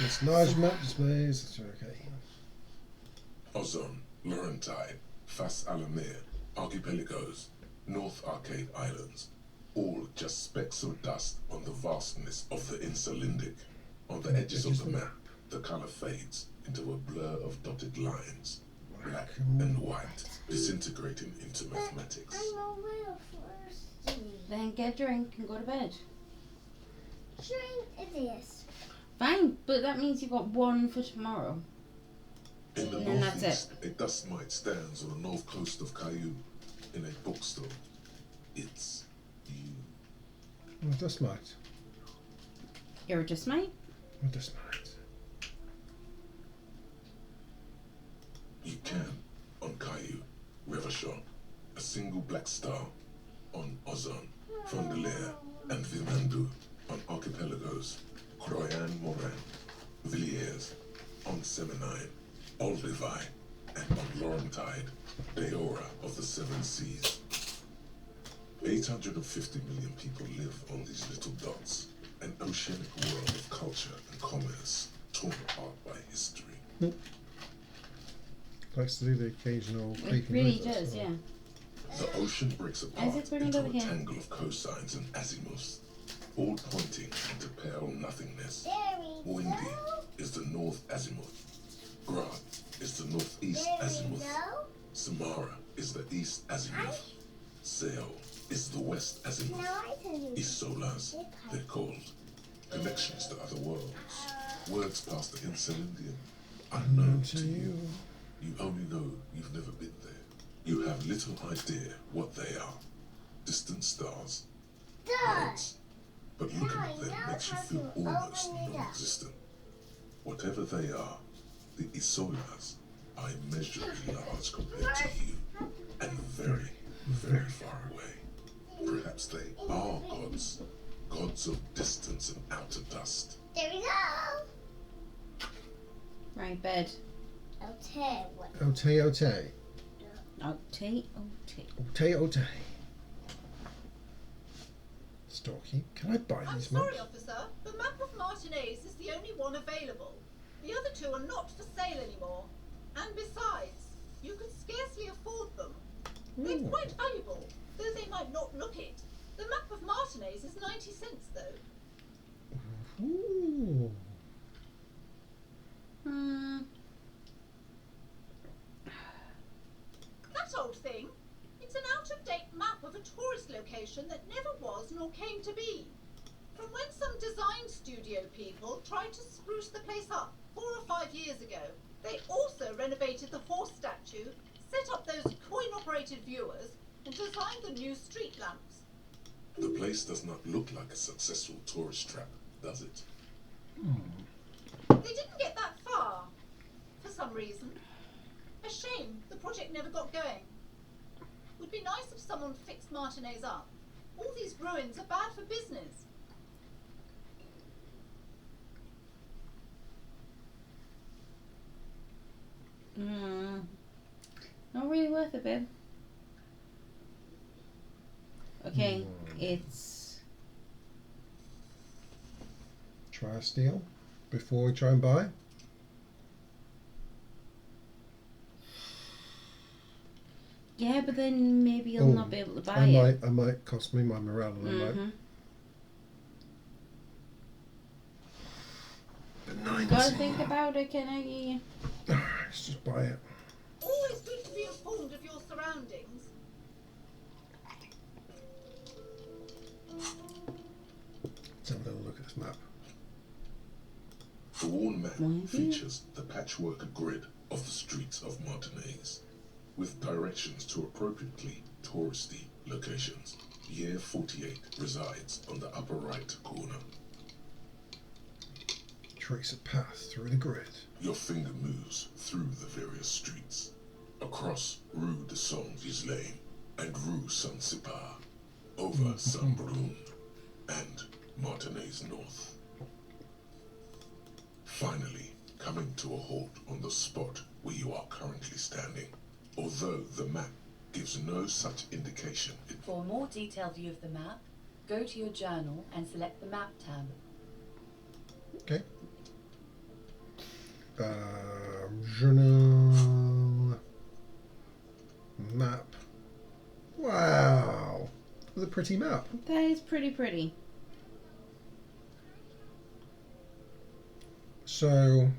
This large map displays. It's okay. Ozon, Laurentide, Fas Alamir, Archipelagos, North Arcade Islands, all just specks of dust on the vastness of the Insulindic. On the edges of the map, the color fades into a blur of dotted lines, black and white, disintegrating into mathematics. I'm a little thirsty. Then get a drink and go to bed. Drink this. Fine, but that means you've got one for tomorrow. In the And that's northeast, a dust mite stands on the north coast of Caillou in a bookstore. It's you. Oh, dust mite. You're just mate. Oh, dust mite. You can, on Caillou, Rivershow, a single black star, on Ozon, Fondelier, and Vilmandu, on Archipelagos, Croyan Morin, Villiers, on Seminine, Olduvai, and on Laurentide, Deora of the Seven Seas. 850 million people live on these little dots, an oceanic world of culture and commerce torn apart by history. Likes to do the occasional It creeping really noise, does, so- yeah. The ocean breaks Is apart it burning into up a again? tangle of cosines and azimuths, all pointing into pale nothingness. There we Windy go. is the north azimuth. Grad is the northeast There we azimuth. go. Samara is the east azimuth. Sail is the west azimuth. Now I tell you. Isolas, they're called. Connections to other worlds. Words past the Insulindian. Unknown to you. You only know you've never been there. You have little idea what they are. Distant stars, birds. But looking at them makes you feel almost non-existent. Whatever they are, the Isolas are immeasurably large compared to you, and very, very far away. Perhaps they are gods, gods of distance and outer dust. There we go. Right, bed. I'll tell you what. Ote, ote. Ote. Ote, ote. Storky, can I buy I'm these sorry, maps? officer. The map of Martinez is the only one available. The other two are not for sale anymore. And besides, you could scarcely afford them. They're Ooh. quite valuable, though they might not look it. The map of Martinez is 90 cents, though. Ooh. That old thing. It's an out-of-date map of a tourist location that never was nor came to be. From when some design studio people tried to spruce the place up 4 or 5 years ago. They also renovated the horse statue, set up those coin-operated viewers, and designed the new street lamps. The place does not look like a successful tourist trap, does it? They didn't get that far, for some reason. A shame the project never got going. Would be nice if someone fixed Martinez up. All these ruins are bad for business. Not really worth it, babe. Okay, it's... Try a steal before we try and buy. Yeah, but then maybe you'll Oh, not be able to buy it. I might cost me my morale a little bit. You gotta think about it, Kennedy. Let's just buy it. Always good to be informed of your surroundings. Let's have a little look at this map. The worn map Mhm. features the patchwork grid of the streets of Martinez, with directions to appropriately touristy locations. Year 48 resides on the upper right corner. Trace a path through the grid. Your finger moves through the various streets, across Rue de Saint-Ghislain and Rue Saint-Cypar, over Saint-Brun and Martinez North. Finally, coming to a halt on the spot where you are currently standing, although the map gives no such indication. For a more detailed view of the map, go to your journal and select the map tab. Okay. Journal map. Wow, what a pretty map. That is pretty pretty. So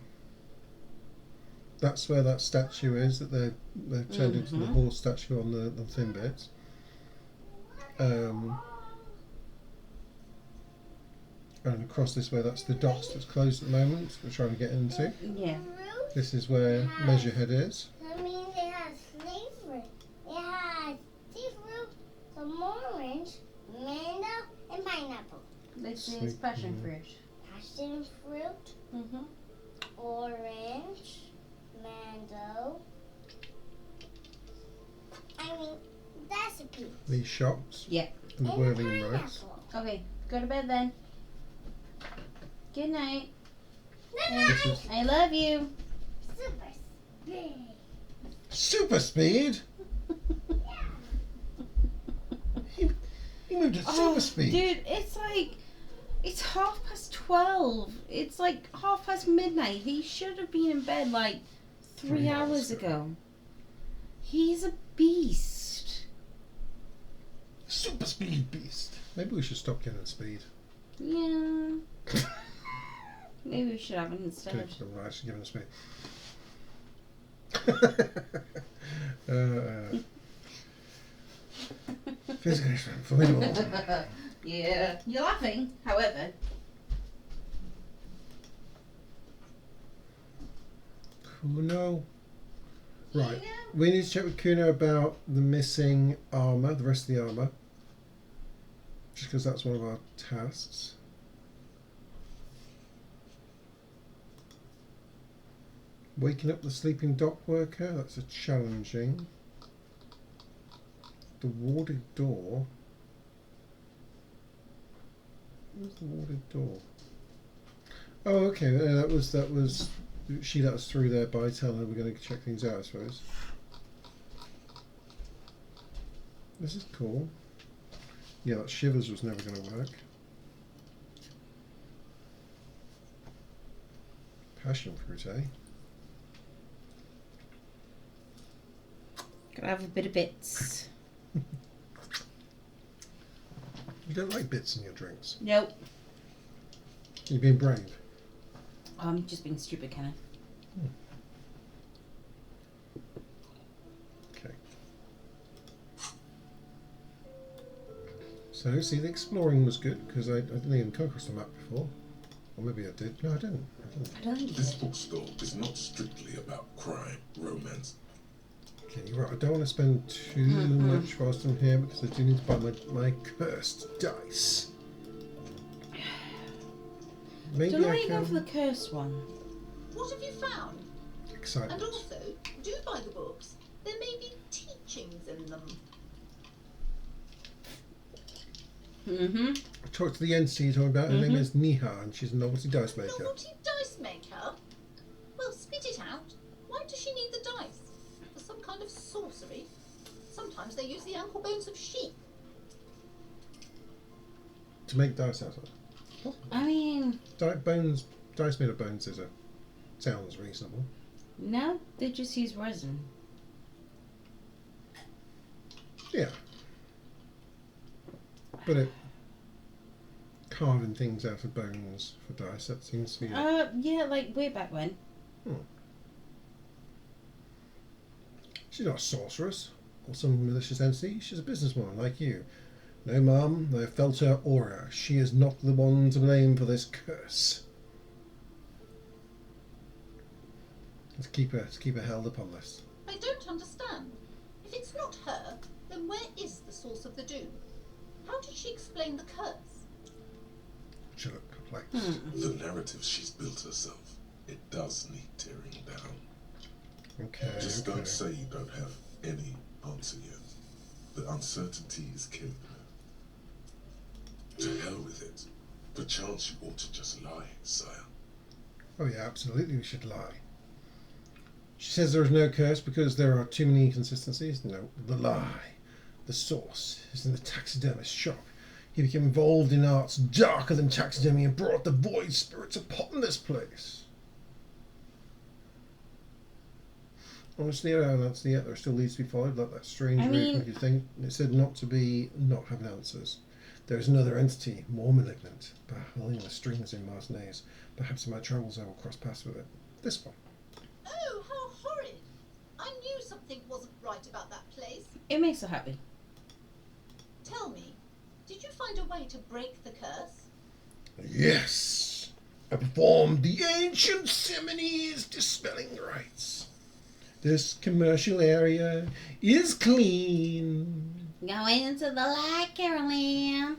that's where that statue is that they've turned into the horse statue on the thin bits. And across this way, that's the docks that's closed at the moment. We're trying to get into. Yeah. This is where Measurehead is. That means it has flavor. It has seafood, some orange, mango, and pineapple. This is Sweet. passion fruit. Passion fruit, orange, mango. I mean, that's a piece. These shops. Yeah. And the And whirling roads. pineapple. Okay, go to bed then. Good night. This is I love you. Super speed. super speed. He moved at super speed. Dude, it's 12:30. It's like midnight. He should have been in bed like 3 hours ago. He's a beast. Super speed beast. Maybe we should stop getting speed. Yeah. Maybe we should have it instead. Okay, so we're actually giving speed. Physically strong, formidable. Yeah. You're laughing, however. Kuno. Right. We need to check with Kuno about the missing armour, the rest of the armour. Just because that's one of our tasks. Waking up the sleeping dock worker, that's a challenging. The warded door. Where's the warded door? Oh, okay. That was that was through there by telling her we're going to check things out, I suppose. This is cool. Yeah, that shivers was never going to work. Passion fruit, eh? Gotta have a bit of bits. You don't like bits in your drinks. Nope. You've been brave. I'm just being stupid, Kenneth. Okay. So, see, the exploring was good because I didn't even come across the map before. Or maybe I did. No, I didn't. I don't think This bookstore is not strictly about crime, romance. Okay, you're right. I don't want to spend too much whilst I'm here because I do need to buy my cursed dice. Maybe Don't I you go can. for the cursed one? What have you found? Excitement. And also, do buy the books. There may be teachings in them. Mm-hmm. I talked to the entity you're talking about. Her name is Niha, and she's a novelty dice maker. Novelty dice maker? Well, spit it out. Why does she need the dice? For some kind of sorcery? Sometimes they use the ankle bones of sheep. To make dice out of. I mean, Dice made of bones sounds reasonable. no, they just use resin. Yeah. But carving things out of bones for dice, that seems to be... Yeah, like way back when. She's not a sorceress or some malicious entity. She's a businesswoman like you. No, ma'am, I have felt her aura. She is not the one to blame for this curse. Let's keep her held upon this. I don't understand. If it's not her, then where is the source of the doom? How did she explain the curse? She looked perplexed. The narrative she's built herself, it does need tearing down. Okay. Just don't say you don't have any answer yet. The uncertainty is killing her. To hell with it. Perchance you ought to just lie, sire. Oh yeah, absolutely we should lie. She says there is no curse because there are too many inconsistencies. No, the lie. The source is in the taxidermist's shop. He became involved in arts darker than taxidermy and brought the void spirits upon this place. Honestly, that's the there still needs to be followed, like that strange route you think. It said not having answers. There is another entity, more malignant, pulling the strings in Martinez. Perhaps in my travels I will cross paths with it. This one. Oh, how horrid! I knew something wasn't right about that place. It makes her happy. Tell me, did you find a way to break the curse? Yes! I performed the ancient ceremonies dispelling rites. This commercial area is clean. Go into the light, Caroline.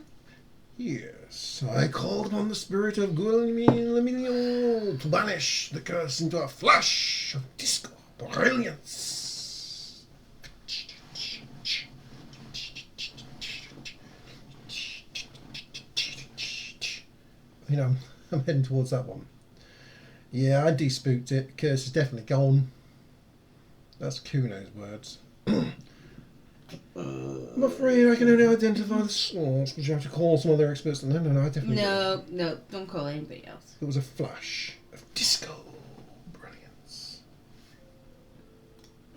Yes, I called upon the spirit of Guillermo to banish the curse into a flash of disco brilliance. You know, I'm heading towards that one. Yeah, I despooked it. The curse is definitely gone. That's Kuno's words. I'm afraid I can only identify the source, but you have to call some other experts. No, I definitely don't. No, don't call anybody else. It was a flash of disco brilliance.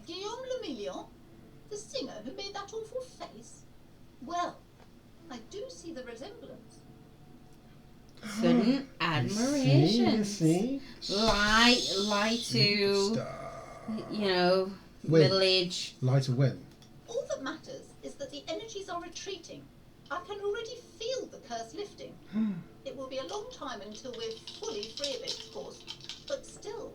Guillaume Le Million? The singer who made that awful face? Well, I do see the resemblance. Sudden admiration. You see? Lie to, Superstar. Win. middle-aged. Lie to win. All that matters is that the energies are retreating. I can already feel the curse lifting. It will be a long time until we're fully free of it, of course. But still.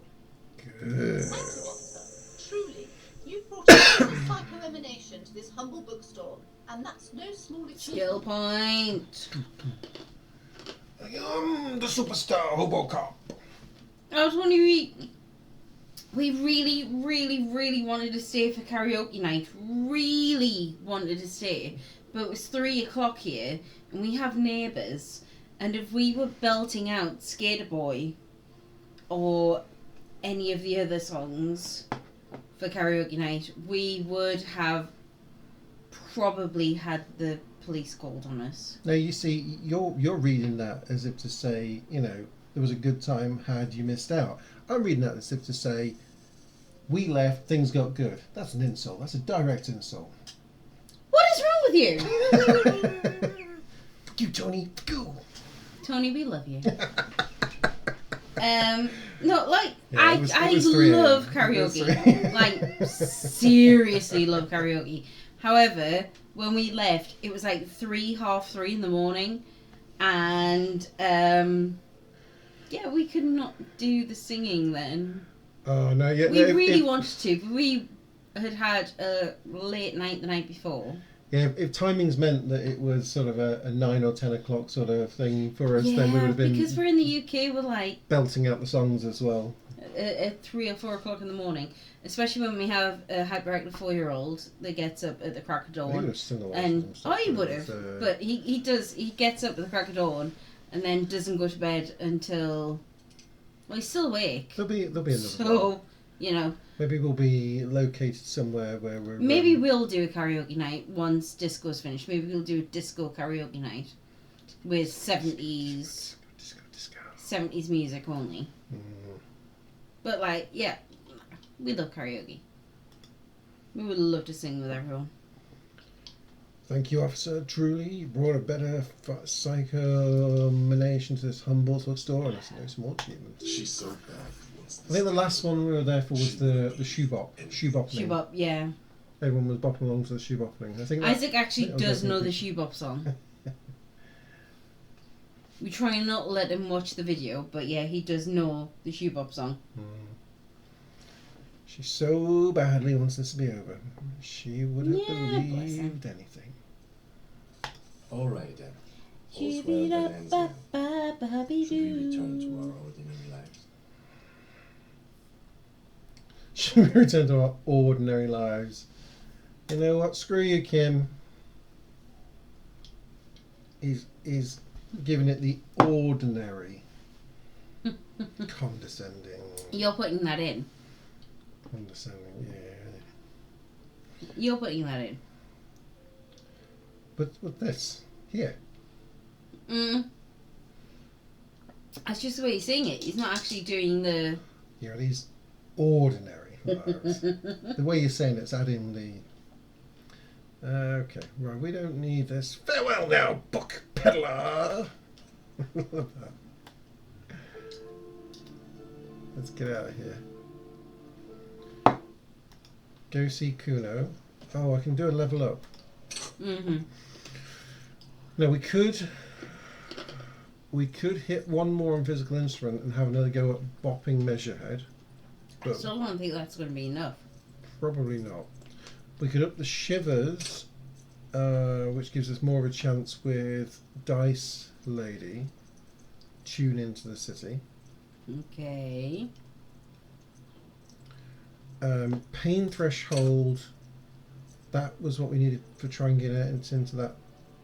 Good. Thank you, officer. Truly, you've brought a psycho emanation to this humble bookstore, and that's no small achievement. Skill point. I am the superstar Hobocop. I was wondering, we really wanted to stay for karaoke night. Really wanted to stay. But it was 3 o'clock here, and we have neighbours. And if we were belting out Skater Boy or any of the other songs for karaoke night, we would have probably had the police called on us. Now you see, you're reading that as if to say, there was a good time had you missed out. I'm reading that as if to say, we left, things got good. That's an insult. That's a direct insult. What is wrong with you? Fuck you, Tony. Go. Tony, we love you. No, like, Yeah, it was 3 a.m. love karaoke. Like, seriously love karaoke. However, when we left, it was like 3:30 in the morning, and yeah, we could not do the singing then. Oh no, yeah. We no, really if, wanted to, but we had a late night the night before. Yeah, if timings meant that it was sort of a 9 or 10 o'clock sort of thing for us, then we would have been because we're in the UK, we're like belting out the songs as well. at 3 or 4 o'clock in the morning, especially when we have a hyperactive 4-year-old that gets up at the crack of He would dawn. have sung a lot And of them, he would have, but he gets up at the crack of dawn and then doesn't go to bed until, well, he's still awake. There'll be another one. So, you know, Maybe we'll be located somewhere where we're. maybe we'll do a karaoke night once disco's finished. Maybe we'll do a disco karaoke night with 70s Disco. 70s music only. Mm. But like, yeah, we love karaoke. We would love to sing with everyone. Thank you, officer. Truly, you brought a better psychomination to this humble bookstore, and it's no small achievement. She's so bad. I think the last one we were there for was the shoe bopping. Shoebop, yeah. Everyone was bopping along to the shoe bopping. I think that, Isaac actually I think that was does know the everything. shoebop song. We try and not let him watch the video, but yeah, he does know the shoebop song. She so badly wants this to be over. She would have Yeah, bless him. believed anything. All right then. All's well that ends well. Should we return to our ordinary lives? Should we return to our ordinary lives? You know what? Screw you, Kim. He's giving it the ordinary. Condescending. You're putting that in. Condescending, yeah. You're putting that in. But with this, here. That's just the way he's saying it. He's not actually doing the... Here are these ordinary lives. The way you're saying it's adding the... Okay, right, we don't need this. Farewell now, book peddler! Let's get out of here. Go see Kuno. Oh, I can do a level up. No, we could hit one more on physical instrument and have another go at bopping Measurehead. I still don't think that's going to be enough. Probably not. We could up the Shivers, which gives us more of a chance with Dice Lady. Tune into the city. Okay. Pain Threshold. That was what we needed for trying to get into that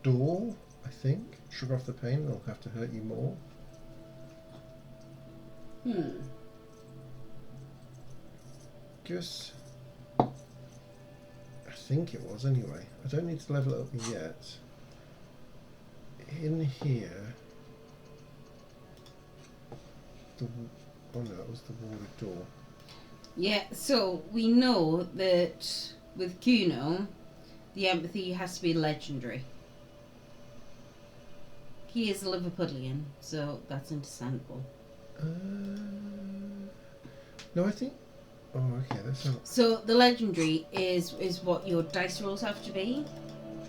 door, I think. Shrug off the pain, it'll have to hurt you more. Just... I think it was anyway. I don't need to level it up yet. In here... Oh no, that was the warded door. Yeah, so we know that with Kuno, the empathy has to be legendary. He is a Liverpudlian, so that's understandable. No, I think... Oh, okay, that's not... So the legendary is what your dice rolls have to be.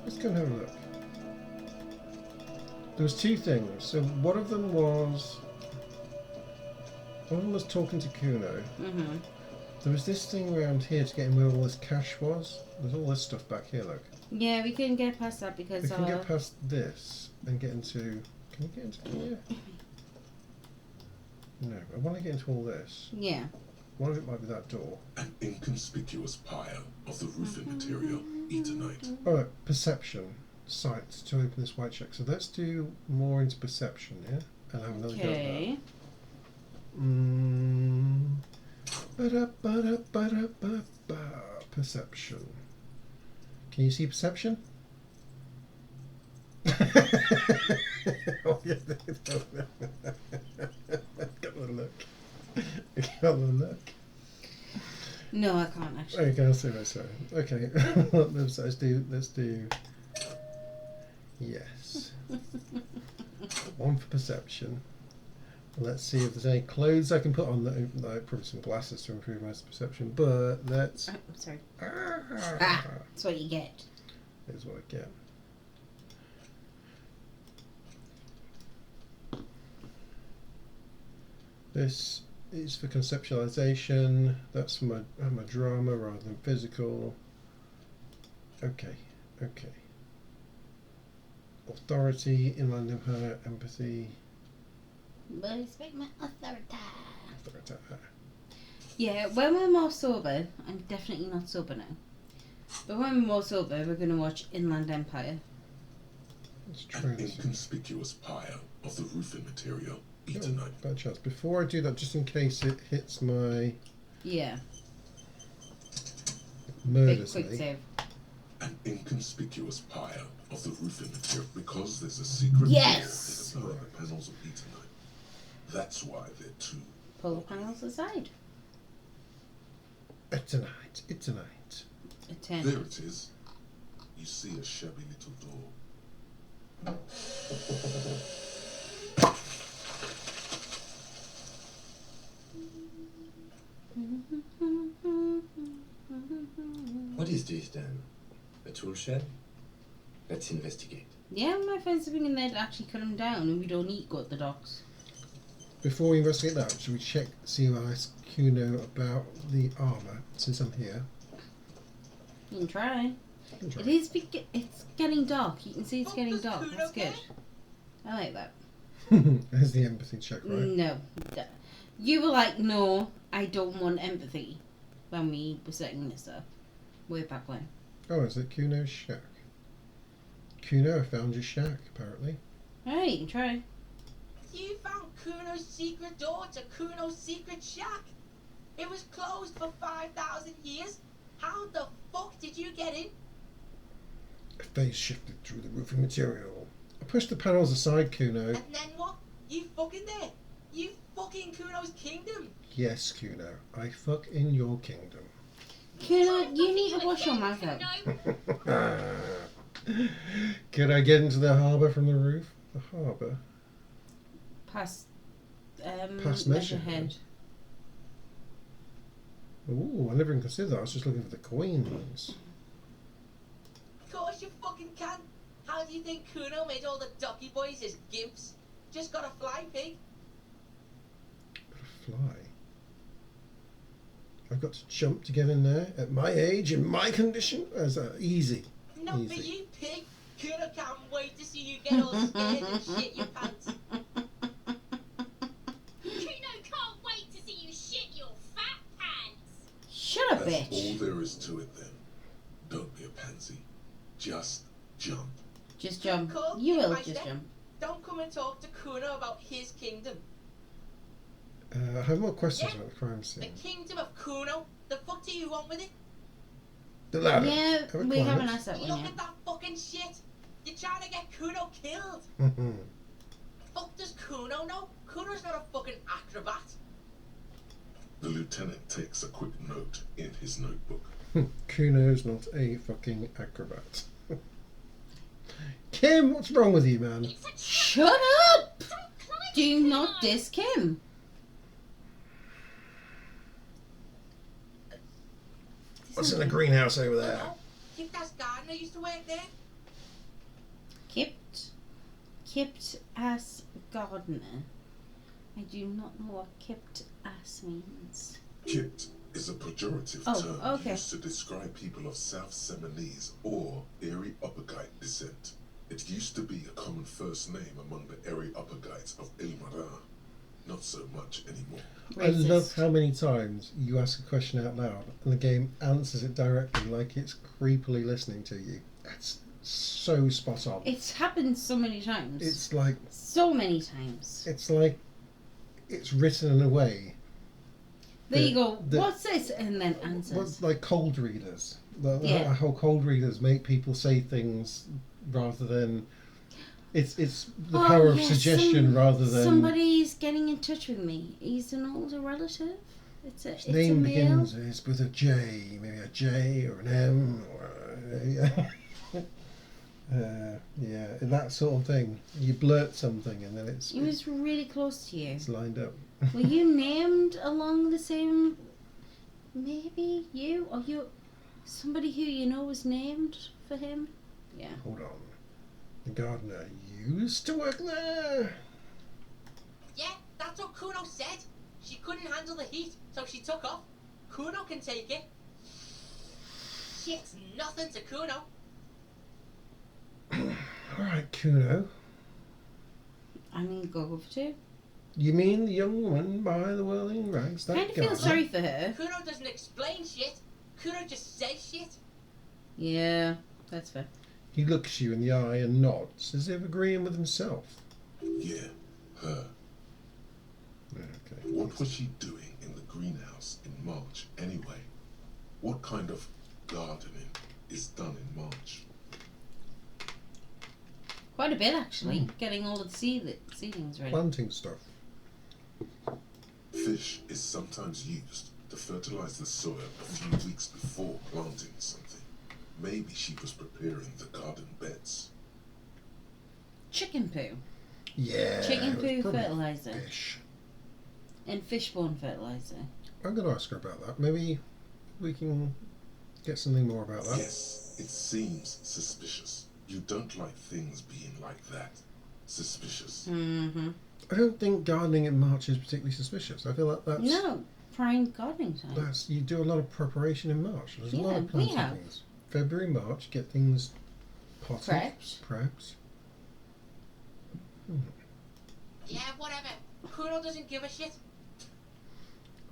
Let's go and have a look. There was two things. So one of them was... One of them was talking to Kuno. There was this thing around here to get in where all this cash was. There's all this stuff back here, look. Yeah, we couldn't get past that because We can get past this and get into... Can you get into here? No, I want to get into all this. Yeah. One of it might be that door. An inconspicuous pile of the roofing material. Eternite. Alright, perception. Sight to open this white check. So let's do more into perception, yeah? And have another go at that. Okay. Perception. Can you see perception? Oh, yeah. Got the look. Got the look. No, I can't actually. Okay, I'll see what I say. Okay, let's do. Yes. One for perception. Let's see if there's any clothes I can put on. Like probably some glasses to improve my perception. But let's. I'm sorry. That's what you get. is what I get. This is for conceptualization. That's for my drama rather than physical. Okay. Authority, inland empire, empathy. But respect my authority. Authority. Yeah, when we're more sober, I'm definitely not sober now. But when we're more sober, we're going to watch Inland Empire. Let's try An this. inconspicuous pile of the roofing material. Etonite. Bad chance. Before I do that, just in case it hits my Yeah, big murders quick me. save. An inconspicuous pile of the roofing material because there's a secret Yes! door hidden behind the panels of Etonite. That's why they're two. Pull the panels aside. Etonite. A 10. There it is. You see a shabby little door. What is this then? A tool shed? Let's investigate. Yeah, my friends have been in there to actually cut them down and we don't need to go to the docks. Before we investigate that, should we check, see if I ask Kuno about the armour, since I'm here? You can try. I'll try. It's getting dark. You can see it's What getting does dark. Kuno That's good. get? I like that. There's the empathy check, right? No. You were like, no, I don't want empathy when we were setting this up. Way back when. Oh, is it Kuno's shack? Kuno, I found your shack, apparently. Alright, you can try. You found Kuno's secret door to Kuno's secret shack. It was closed for 5,000 years. How the fuck did you get in? A phase shifted through the roofing material. I pushed the panels aside, Kuno. And then what? You fucking there? You fucking Kuno's kingdom? Yes, Kuno, I fuck in your kingdom. Kuno, you need to wash your mouth out. Could I get into the harbour from the roof? The harbour? Past Past measure measure head. Ooh, I never even considered that. I was just looking for the coins. Of course you fucking can. How do you think Kuno made all the docky boys his gimps? Just got a fly pig. Got a fly. I've got to jump to get in there at my age, in my condition. As easy. Not for Easy. you, pig. Kuno can't wait to see you get all scared and shit your pants. Kuno can't wait to see you shit your fat pants. Shut up, That's all bitch. there is to it then. Don't be a pansy. Just jump. Just jump. Cool, You will Meister. just jump. Don't come and talk to Kuno about his kingdom. I have more questions Yeah. about the crime The scene. kingdom of Kuno? The fuck do you want with it? The ladder. Yeah, Have a we quiet. haven't asked that one Look yet. at that fucking shit! You're trying to get Kuno killed! Mhm. Fuck does Kuno know? Kuno's not a fucking acrobat. The lieutenant takes a quick note in his notebook. Kuno's not a fucking acrobat. Kim, what's wrong with you, man? It's a trap. Shut up! Don't climb Do it, not Kuno. diss Kim. What's in the greenhouse over there? Oh, Kip das gardener used to work there. Kipped ass gardener. I do not know what kipped ass means. Kipt is a pejorative Oh, term okay. used to describe people of South Seminese or Erie-Uppergite descent. It used to be a common first name among the Erie-Uppergites of Ilmara. Not so much anymore. I love Racist. how many times you ask a question out loud and the game answers it directly like it's creepily listening to you. That's so spot on. It's happened so many times. It's like so many times. it's written in a way. There you go. the- What's this? And then answers. What's like cold readers. Yeah. How cold readers make people say things rather than it's the Oh, power of yes, suggestion rather than somebody's getting in touch with me. He's an older relative. It's a his it's name a male. begins is with a J, maybe a J or an M or yeah, that sort of thing. You blurt something and then He was really close to you. it's lined up. Were you named along the same? Maybe you or you, somebody who you know was named for him. Yeah. Hold on. The gardener used to work there. Yeah, that's what Kuno said. She couldn't handle the heat, so she took off. Kuno can take it. Shit's nothing to Kuno. Alright, Kuno. I mean, go over to. You mean the young woman by the whirling rags? That Kind of feel gardener? sorry for her. Kuno doesn't explain shit. Kuno just says shit. Yeah, that's fair. He looks you in the eye and nods, as if agreeing with himself. Yeah, her. Okay. What was she doing in the greenhouse in March anyway? What kind of gardening is done in March? Quite a bit, actually. Getting all of the seedlings ready. Planting stuff. Fish is sometimes used to fertilize the soil a few weeks before planting something. Maybe she was preparing the garden beds. Chicken poo. Yeah. Chicken it was poo probably fertilizer. Fish. And fishbone fertilizer. I'm going to ask her about that. Maybe we can get something more about that. Yes, it seems suspicious. You don't like things being like that. Suspicious. Mm-hmm. I don't think gardening in March is particularly suspicious. I feel like that's... No, prime gardening time. That's, you do a lot of preparation in March. There's a lot Yeah, of we planting have. things. February, March, get things potted. Prepped. Yeah, whatever. Kuno doesn't give a shit.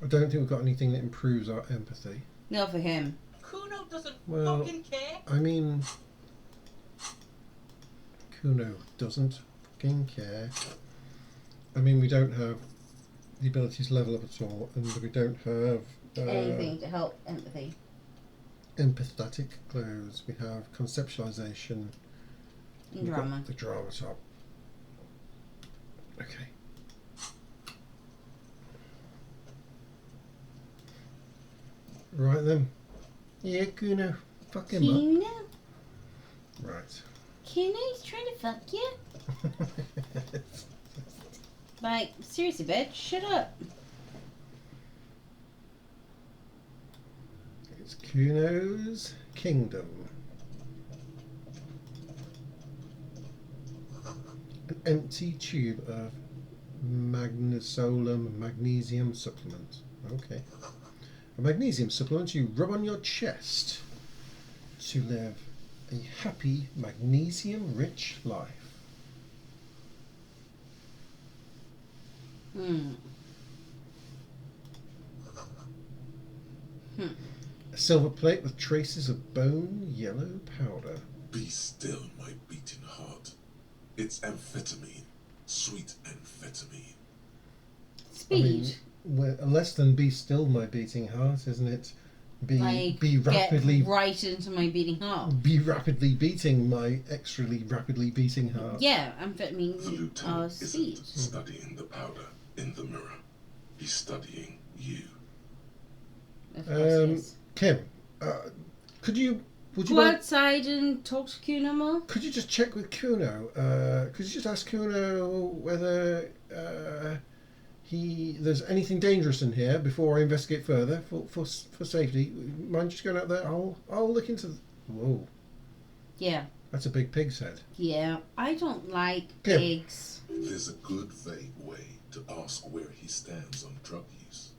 I don't think we've got anything that improves our empathy. No, for him. Kuno doesn't Well, fucking care. I mean, Kuno doesn't fucking care. I mean, we don't have the ability to level up at all, and we don't have Anything to help empathy. empathetic clues. We have conceptualization. And We've got drama. the drama top. Okay. Right then. Yeah, Kuno. Fuck him Kuno? up. Right. Kuno's trying to fuck you? Like, seriously, bitch, shut up. It's Kuno's kingdom. An empty tube of magnesolum magnesium supplement. Okay. A magnesium supplement you rub on your chest to live a happy, magnesium-rich life. A silver plate with traces of bone yellow powder. Be still, my beating heart. It's amphetamine. Sweet amphetamine. Speed. Less than be still, my beating heart, isn't it? Be rapidly get right into my beating heart. Be rapidly beating my extrally rapidly beating heart. Yeah, amphetamine The lieutenant speed. isn't studying the powder in the mirror. He's studying you. Of course he is. Kim, would you Go outside and talk to Kuno more? Could you just check with Kuno? Could you just ask Kuno whether there's anything dangerous in here before I investigate further for safety? Mind just going out there? I'll look into. Whoa. Yeah. That's a big pig's head. Yeah. I don't like Kim. pigs. There's a good vague way to ask where he stands on drug use.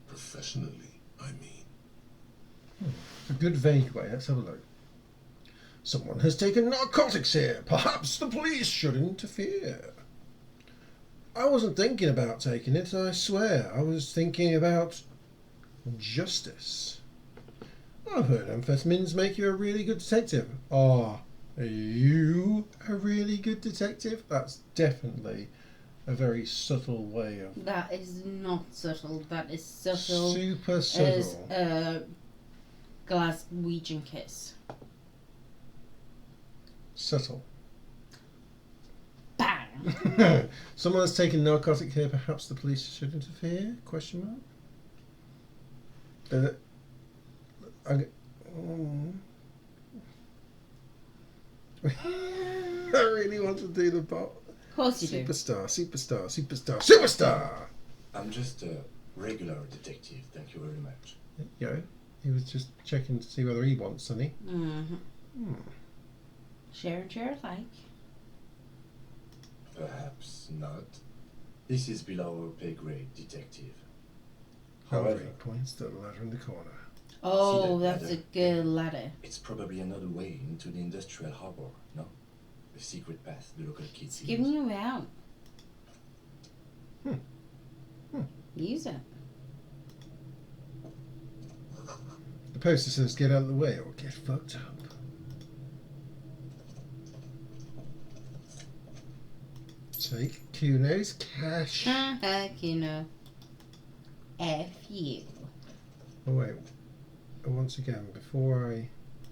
Professionally, I mean. A good vague way. Let's have a look. Someone has taken narcotics here. Perhaps the police should interfere. I wasn't thinking about taking it, I swear. I was thinking about justice. I've heard amphetamines make you a really good detective. Are you a really good detective? That's definitely a very subtle way of... That is not subtle. That is subtle Super subtle. as a Glaswegian kiss. Subtle. Bang! Someone has taken narcotic here. Perhaps the police should interfere? Question mark. I really want to do the bot. Of course you do. Superstar! I'm just a regular detective, thank you very much. Yeah, he was just checking to see whether he wants any. Mm-hmm. Share and share alike. Perhaps not. This is below our pay grade, detective. However, However, he points to the ladder in the corner. Oh, See that that's a ladder? good ladder. it's probably another way into the industrial harbor, no? A secret path the local kids It's giving use. you a way out. Hmm. Use it. The poster says, "Get out of the way or get fucked up." Take Kuno's cash. Heck, you know. F you. Oh wait. Once again, before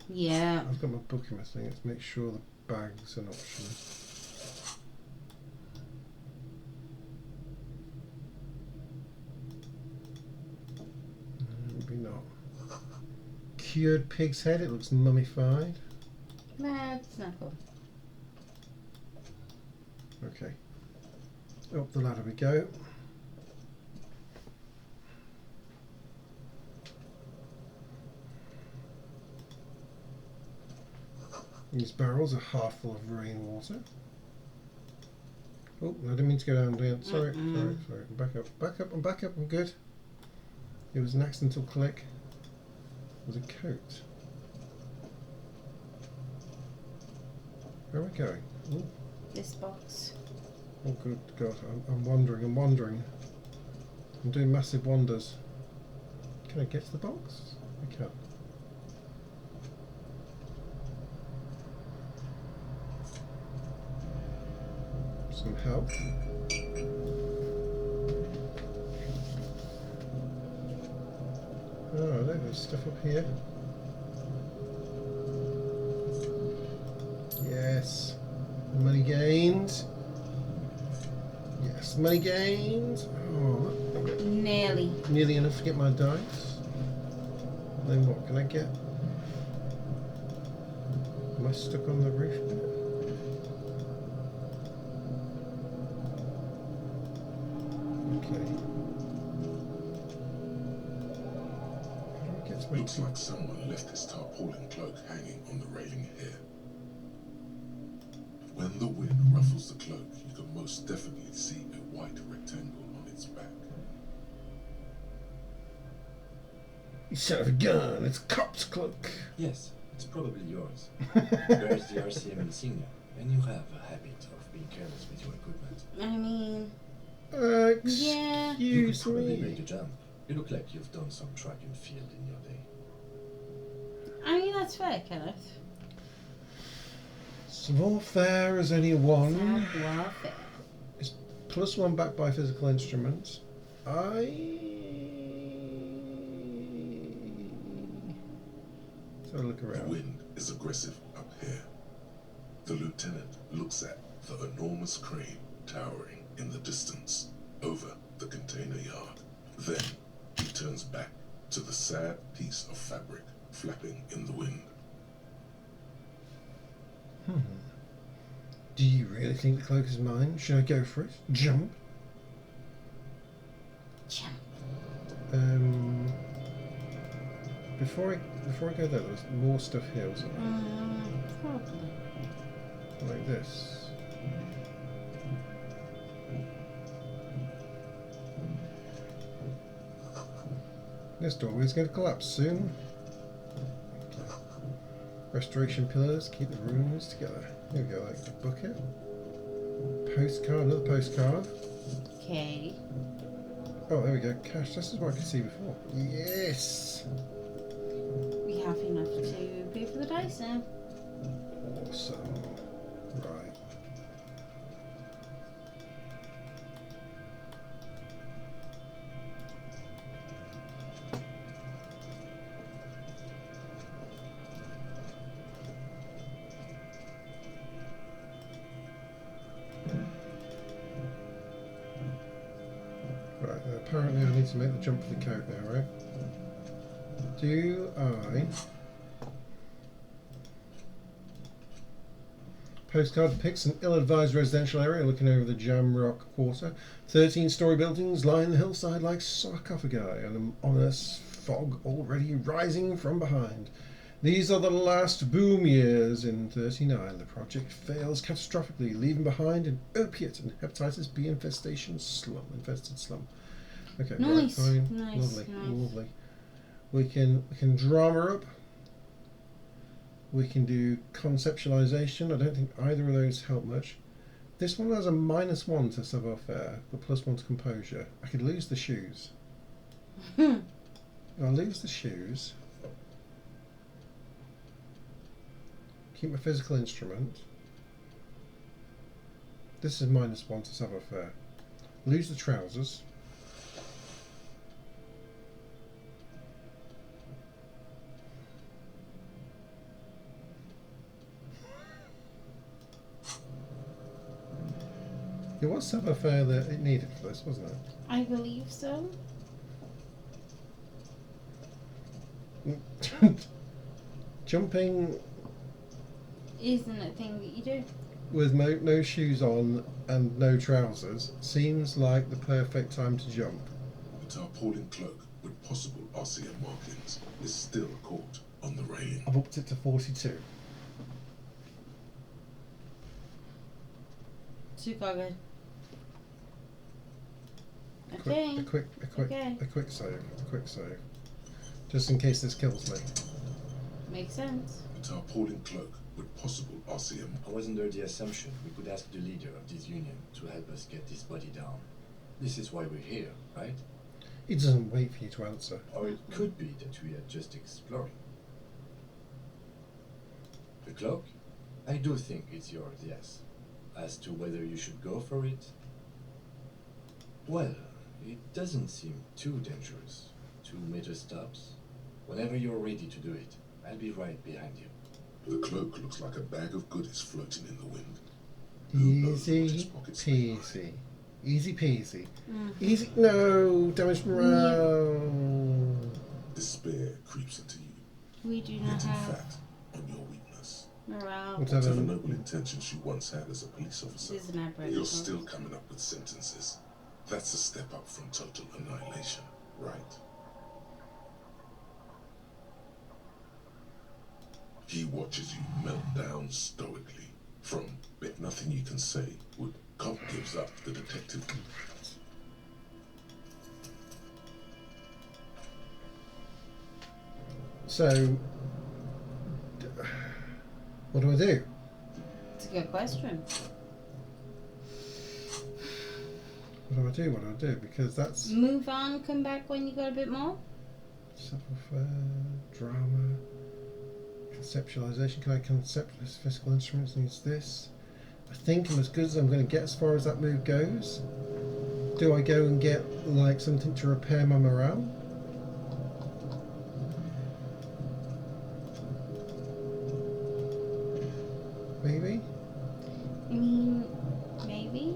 Yeah. I've got my book in my thing. Let's make sure the bag's an option. Maybe not. Cured pig's head. It looks mummified. That's not cool. Okay. Up the ladder we go. These barrels are half full of rainwater. Oh, I didn't mean to go down there. Sorry. Back up, I'm good. It was an accidental click. It was a coat. Where are we going? Oh, This box. oh good God. I'm wandering. I'm doing massive wonders. Can I get to the box? I can. Some help. Oh, look, there's stuff up here. Yes. Money gained. Yes, money gained. Oh, I've got Nearly. nearly enough to get my dice. Then what can I get? Am I stuck on the roof bit? Okay. How do I get to my Looks like someone left his tarpaulin cloak hanging on the railing here. When the wind ruffles the cloak, you can most definitely see a white rectangle on its back. You son of a gun, it's Cop's cloak. Yes, it's probably yours. Bears the RCM insignia, and you have a habit of being careless with your equipment. I mean, yeah. You could Excuse probably make me. a jump. You look like you've done some track and field in your day. I mean, that's fair, Kenneth. Small fair is only one. Sad warfare. +1 backed by physical instruments. Let's have a look The around. wind is aggressive up here. The lieutenant looks at the enormous crane towering in the distance over the container yard. Then he turns back to the sad piece of fabric flapping in the wind. Do you really think the cloak is mine? Should I go for it? Jump? Jump. Before I go there was more stuff here, wasn't there? Probably. Like this. This doorway's going to collapse soon. Okay. Restoration pillars keep the rooms together. Here we go, like the bucket. Postcard, another postcard. Okay. Oh, there we go. Cash. This is what I could see before. Yes. We have enough to pay for the dice now. Awesome. Right. Right, apparently I need to make the jump for the coat now, right? Do I... Postcard depicts an ill-advised residential area looking over the Jam Rock Quarter. 13-story buildings line the hillside like sarcophagi, and an ominous fog already rising from behind. These are the last boom years. In 39, the project fails catastrophically, leaving behind an opiate and hepatitis B infested slum. Okay, right, Nice. fine. Nice. Lovely. We can drama up. We can do conceptualization. I don't think either of those help much. This one has a -1 to savoir-faire, but +1 to composure. I could lose the shoes. I'll lose the shoes. Keep my physical instrument. This is -1 to savoir-faire. Lose the trousers. It was savoir-faire that it needed for this, wasn't it? I believe so. Jumping Isn't a thing that you do. with no shoes on and no trousers seems like the perfect time to jump. The tarpaulin cloak with possible RCM markings is still caught on the railing. I've upped it to 42. Chicago. A Okay. quick save. Just in case this kills me. Makes sense. The tarpaulin cloak with possible RCM. I was under the assumption we could ask the leader of this union to help us get this body down. This is why we're here, right? He doesn't wait for you to answer. Or it could be that we are just exploring. The cloak? I do think it's yours, yes. As to whether you should go for it? Well, it doesn't seem too dangerous. 2 meter stops. Whenever you're ready to do it, I'll be right behind you. The cloak looks like a bag of goodies floating in the wind. Who knows what his Easy pockets may lie? peasy. Easy peasy. Mm. Easy. No, damage morale. Despair creeps into you, We do yet not in have fact on your weakness. morale. Whatever. Whatever noble intentions you once had as a police officer, This is an outbreak. you're still coming up with sentences. That's a step up from total annihilation, right? He watches you melt down stoically. From "bet nothing you can say" would "cop gives up" the detective. So, what do I do? It's a good question. What do I do? Because that's Move on, come back when you got a bit more. savoir-faire, drama, conceptualization. Can I concept this physical instruments and use this? I think I'm as good as I'm going to get as far as that move goes. Do I go and get like something to repair my morale? Maybe. I mean, maybe.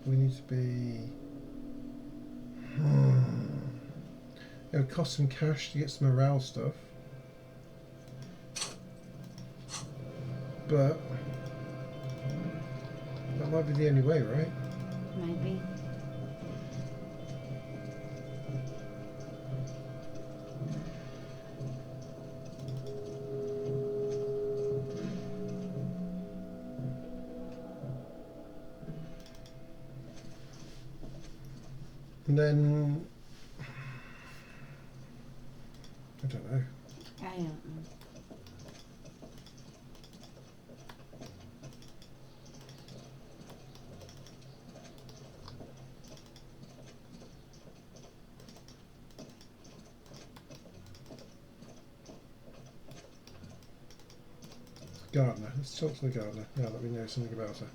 We need to be. It would cost some cash to get some morale stuff, but that might be the only way, right? Maybe. And then I don't know. I don't know. Gardener. Let's talk to the gardener. Now that we know something about her.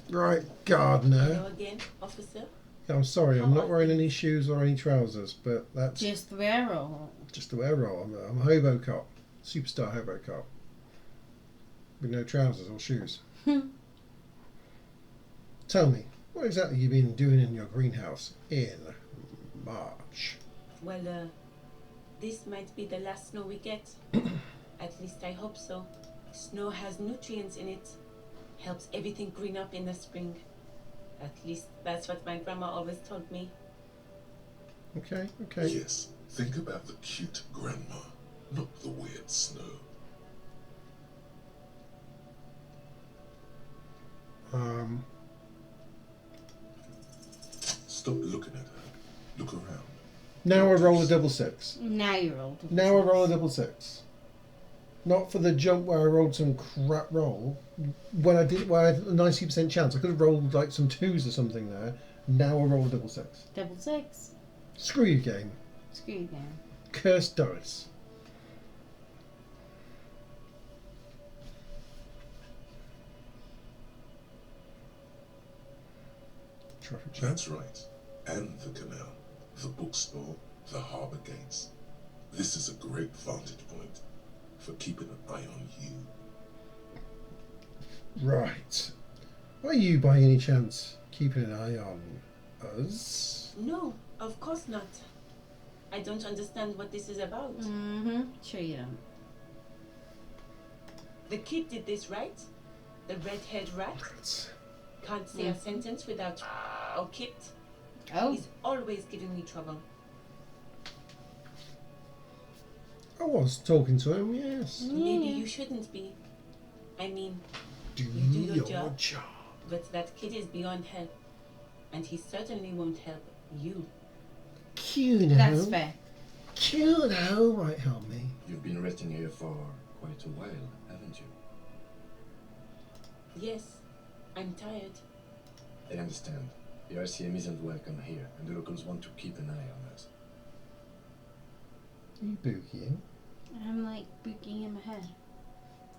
Right, gardener. Hello again, officer. Yeah, I'm sorry, I'm not wearing any shoes or any trousers, but that's Just the barrel. just the way I roll. I'm a Hobocop, superstar Hobocop, with no trousers or shoes. Tell me, what exactly you been doing in your greenhouse in March? Well, This might be the last snow we get. At least I hope so. Snow has nutrients in it. Helps everything green up in the spring. At least that's what my grandma always told me. Okay, okay. Yes, think about the cute grandma, not the weird snow. Stop looking at her. Look around. Now I roll a double six. Now you rolled. Now I roll a double six. Not for the jump where I rolled some crap roll. When I had a 90% chance, I could have rolled like some twos or something there. Now I roll a double six. Double six. Screw you, game. Screw you game. Cursed dice. Traffic jam. That's right. And the canal, the bookstore, the harbour gates. This is a great vantage point for keeping an eye on you. Right. Are you by any chance keeping an eye on us? No, of course not. I don't understand what this is about. Mm-hmm. Sure you don't. The kid did this, right? The red-haired rat? Can't say a sentence without or kicked. Oh. He's always giving me trouble. I was talking to him, yes. Maybe you shouldn't be. I mean, Do you do your your job. job. But that kid is beyond help. And he certainly won't help you. Cuno. That's fair. Cuno might help me. You've been resting here for quite a while, haven't you? Yes, I'm tired. I understand. The RCM isn't welcome here, and the locals want to keep an eye on us. Are you boogieing? I'm like booking in my head.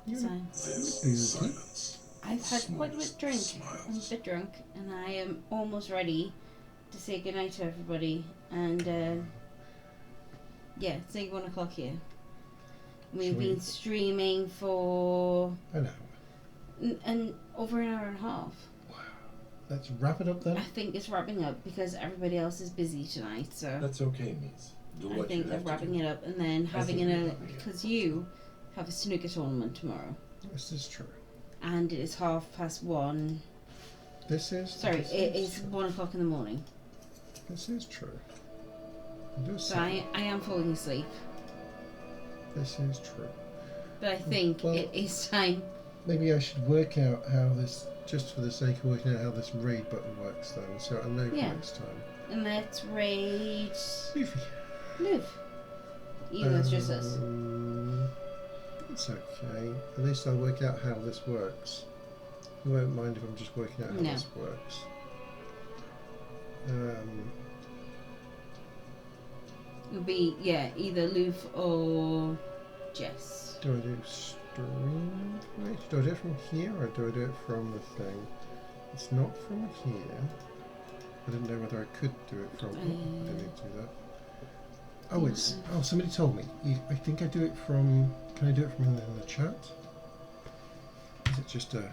You're Signs. There's silence. I've had quite a bit drink. Smiles. I'm a bit drunk, and I am almost ready to say goodnight to everybody. And yeah, it's like 1 o'clock here. We've Shall we- been streaming for An hour. and over an hour and a half. Let's wrap it up then. I think it's wrapping up because everybody else is busy tonight. So That's okay, miss. Do I what think you they're have to wrapping do. it up and then having think an we're early wrapping it up. because you have a snooker tournament tomorrow, This is true. and it is 1:30. This is. Sorry, this it is 1 o'clock in the morning. This is true. I do So say I am falling asleep, this is true. but I think Well- it is time. Maybe I should work out how this, just for the sake of working out how this raid button works then, so I know for Yeah. next time. And let's raid Luffy. Luv. Even though it's just us. It's okay. At least I'll work out how this works. You won't mind if I'm just working out how No. this works. It would be either Luv or Jess. Do I do stream information? Do I do it from here or do I do it from the thing? It's not from here. I didn't know whether I could do it from. I didn't need to do that. Oh, it's. Oh, somebody told me. I think I do it from. Can I do it from in the chat? Is it just a.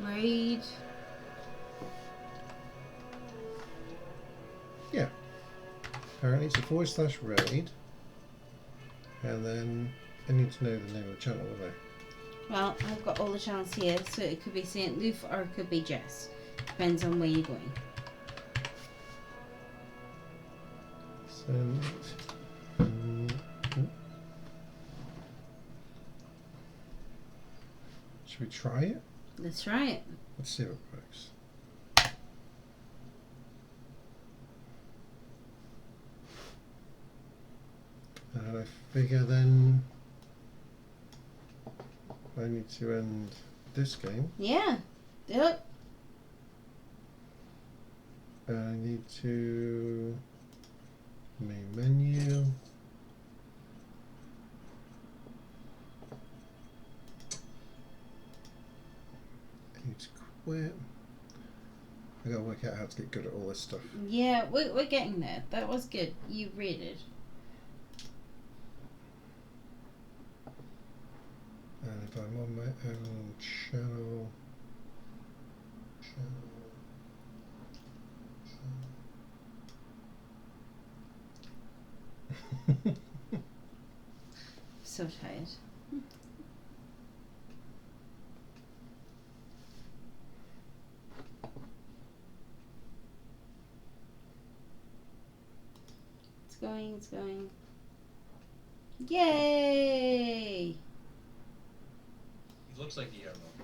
Raid. Yeah. Apparently it's a /raid. And then I need to know the name of the channel, don't I? Well, I've got all the channels here, so it could be St. Luv or it could be Jess. Depends on where you're going. Send. Should we try it? Let's try it. Let's see if it works. And I figure then I need to end this game. Yeah. Do it. And I need to main menu. I need to quit. I gotta work out how to get good at all this stuff. Yeah, we're getting there. That was good. You rated. And if I'm on my own channel, So tired. It's going, it's going. Yay! He looks like Guillermo.